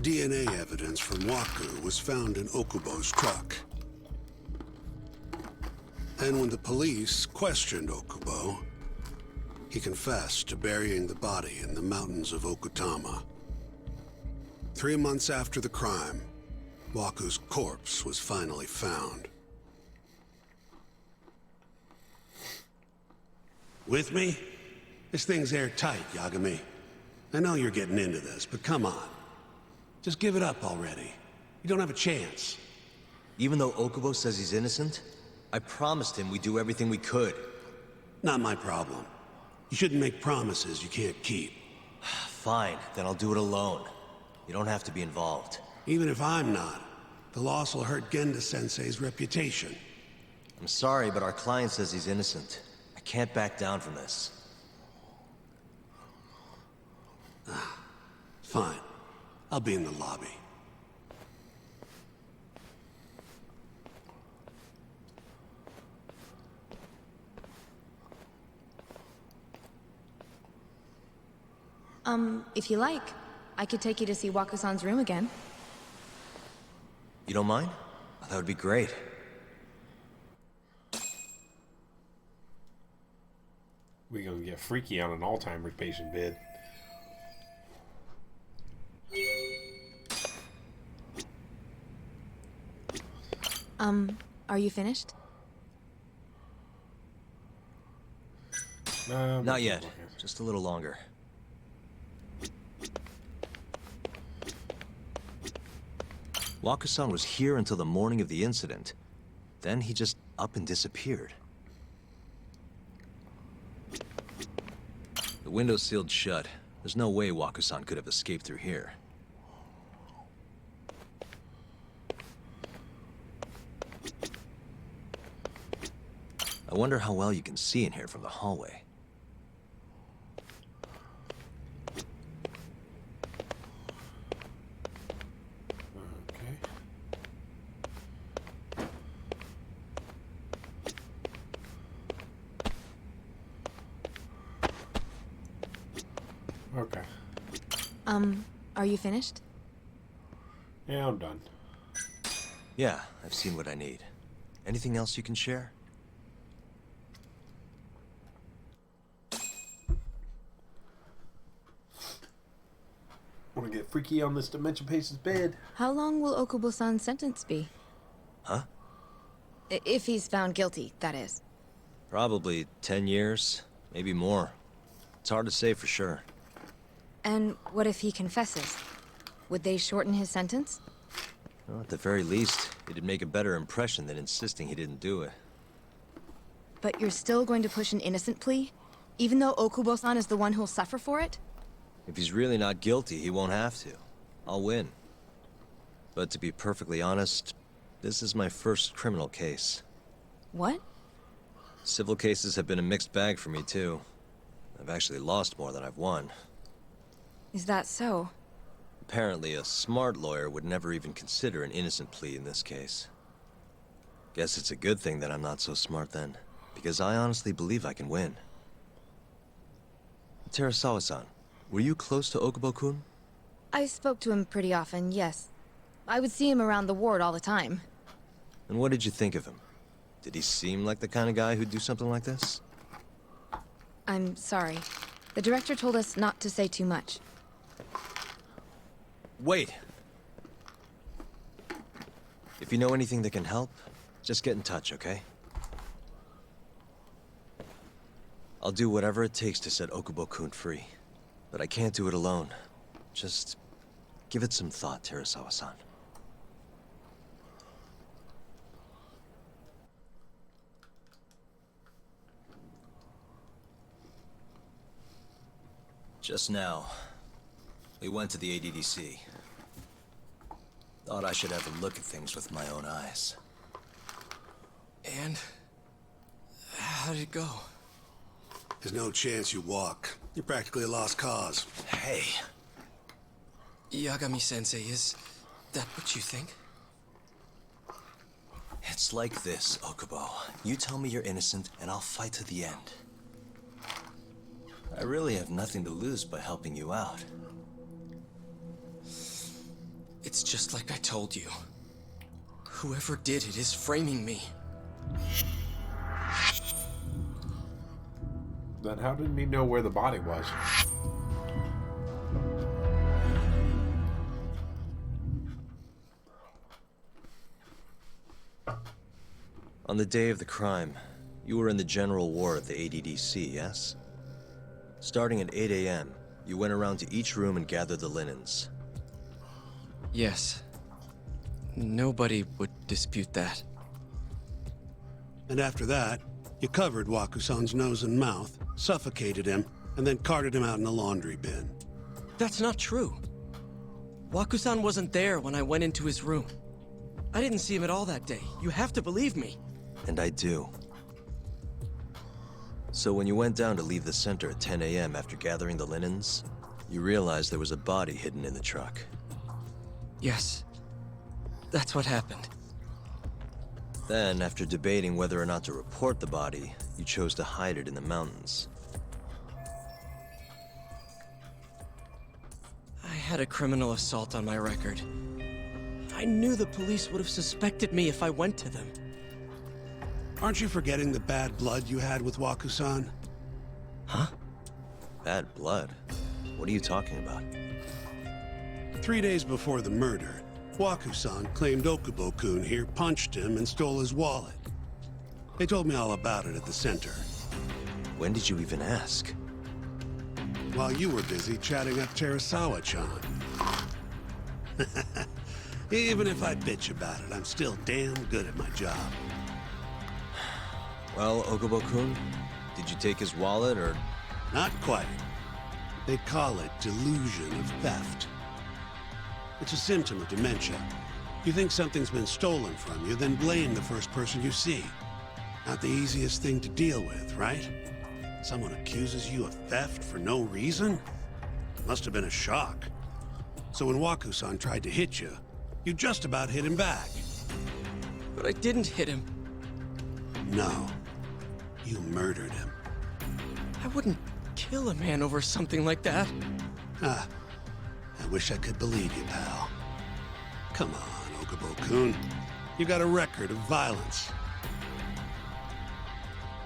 DNA evidence from Waku was found in Okubo's truck. And when the police questioned Okubo, he confessed to burying the body in the mountains of Okutama. 3 months after the crime, Waku's corpse was finally found. With me? This thing's airtight, Yagami. I know you're getting into this, but come on. Just give it up already. You don't have a chance. Even though Okubo says he's innocent, I promised him we'd do everything we could. Not my problem. You shouldn't make promises you can't keep. Fine, then I'll do it alone. You don't have to be involved. Even if I'm not, the loss will hurt Genda-sensei's reputation. I'm sorry, but our client says he's innocent. I can't back down from this. Fine. I'll be in the lobby. If you like, I could take you to see Waku-san's room again. You don't mind? That would be great. We're gonna get freaky on an Alzheimer's patient bed. Are you finished? Not yet. Just a little longer. Waku-san was here until the morning of the incident. Then he just up and disappeared. The window's sealed shut. There's no way Waku-san could have escaped through here. I wonder how well you can see in here from the hallway. Okay. Are you finished? Yeah, I'm done. Yeah, I've seen what I need. Anything else you can share? Want to get freaky on this dementia patient's bed? How long will Okubo-san's sentence be? Huh? If he's found guilty, that is. Probably 10 years, maybe more. It's hard to say for sure. And what if he confesses? Would they shorten his sentence? Well, at the very least, it'd make a better impression than insisting he didn't do it. But you're still going to push an innocent plea? Even though Okubo-san is the one who'll suffer for it? If he's really not guilty, he won't have to. I'll win. But to be perfectly honest, this is my first criminal case. What? Civil cases have been a mixed bag for me, too. I've actually lost more than I've won. Is that so? Apparently, a smart lawyer would never even consider an innocent plea in this case. Guess it's a good thing that I'm not so smart then, because I honestly believe I can win. Terasawa-san, were you close to Okubo-kun? I spoke to him pretty often, yes. I would see him around the ward all the time. And what did you think of him? Did he seem like the kind of guy who'd do something like this? I'm sorry. The director told us not to say too much. Wait! If you know anything that can help, just get in touch, okay? I'll do whatever it takes to set Okubo-kun free. But I can't do it alone. Just give it some thought, Terasawa-san. Just now, we went to the ADDC. Thought I should have a look at things with my own eyes. And? How did it go? There's no chance you walk. You're practically a lost cause. Hey. Yagami-sensei, is that what you think? It's like this, Okubo. You tell me you're innocent, and I'll fight to the end. I really have nothing to lose by helping you out. It's just like I told you. Whoever did it is framing me. Then how didn't he know where the body was? On the day of the crime, you were in the general ward of the ADDC, yes? Starting at 8 a.m., you went around to each room and gathered the linens. Yes. Nobody would dispute that. And after that, you covered Wakusan's nose and mouth, suffocated him, and then carted him out in a laundry bin. That's not true. Wakusan wasn't there when I went into his room. I didn't see him at all that day. You have to believe me. And I do. So when you went down to leave the center at 10 a.m. after gathering the linens, you realized there was a body hidden in the truck. Yes. That's what happened. Then, after debating whether or not to report the body, you chose to hide it in the mountains. I had a criminal assault on my record. I knew the police would have suspected me if I went to them. Aren't you forgetting the bad blood you had with Wakusan? Huh? Bad blood? What are you talking about? 3 days before the murder, Wakusan claimed Okubo-kun here punched him and stole his wallet. They told me all about it at the center. When did you even ask? While you were busy chatting up Terasawa-chan. Even if I bitch about it, I'm still damn good at my job. Well, Okubo-kun, did you take his wallet, or...? Not quite. They call it delusion of theft. It's a symptom of dementia. You think something's been stolen from you, then blame the first person you see. Not the easiest thing to deal with, right? Someone accuses you of theft for no reason? Must have been a shock. So when Wakusan tried to hit you, you just about hit him back. But I didn't hit him. No. You murdered him. I wouldn't kill a man over something like that. Ah. I wish I could believe you, pal. Come on, Okubo-kun. You got a record of violence.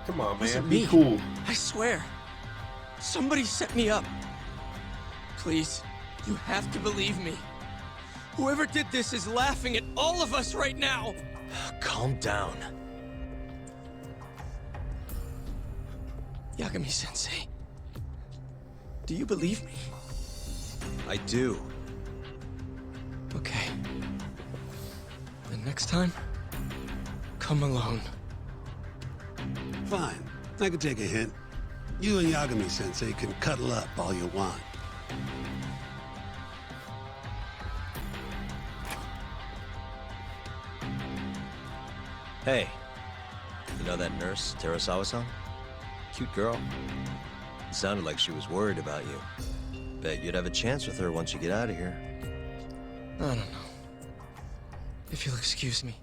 Come on, Wasn't man. Be me. cool. I swear. Somebody set me up. Please, you have to believe me. Whoever did this is laughing at all of us right now. Calm down. Yagami-sensei, do you believe me? I do. Okay. Then next time, come alone. Fine. I can take a hint. You and Yagami-sensei can cuddle up all you want. Hey, you know that nurse, Terasawa-san? Cute girl. Sounded like she was worried about you. Bet you'd have a chance with her once you get out of here. I don't know. If you'll excuse me.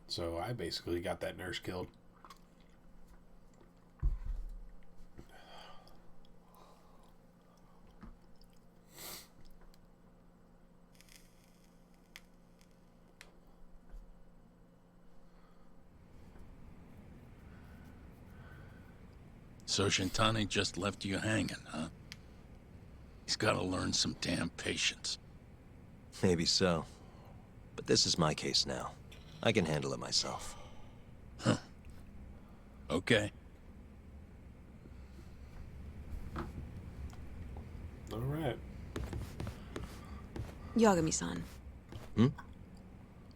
So I basically got that nurse killed. So Shintani just left you hanging, huh? He's gotta learn some damn patience. Maybe so. But this is my case now. I can handle it myself. Huh. Okay. All right. Yagami-san. Hmm?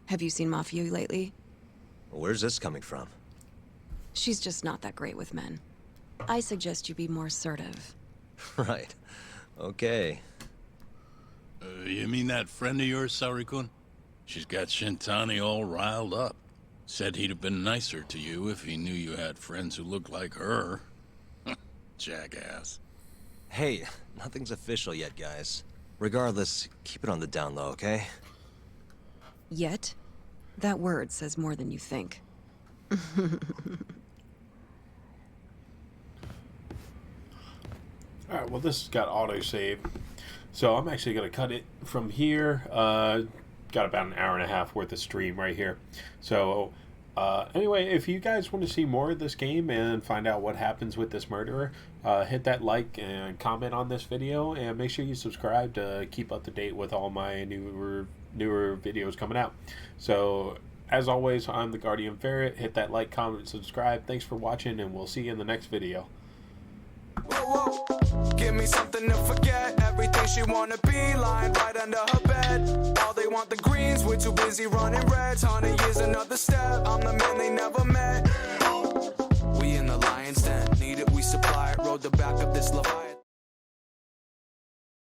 Have you seen Mafia lately? Where's this coming from? She's just not that great with men. I suggest you be more assertive. Right. Okay. You mean that friend of yours, Saori-kun? She's got Shintani all riled up. Said he'd have been nicer to you if he knew you had friends who looked like her. Jackass. Hey, nothing's official yet, guys. Regardless, keep it on the down low, okay? Yet? That word says more than you think. Alright, well this has got autosave. So I'm actually going to cut it from here. Got about an hour and a half worth of stream right here. So anyway, if you guys want to see more of this game and find out what happens with this murderer, hit that like and comment on this video, and make sure you subscribe to keep up to date with all my newer videos coming out. So as always, I'm the Guardian Ferret. Hit that like, comment, subscribe. Thanks for watching, and we'll see you in the next video. Whoa, whoa. Give me something to forget. Everything she wanna be, lying right under her bed. All they want the greens, we're too busy running reds. 100 years another step, I'm the man they never met. We in the lion's den, need it, we supply it. Rode the back of this Leviathan.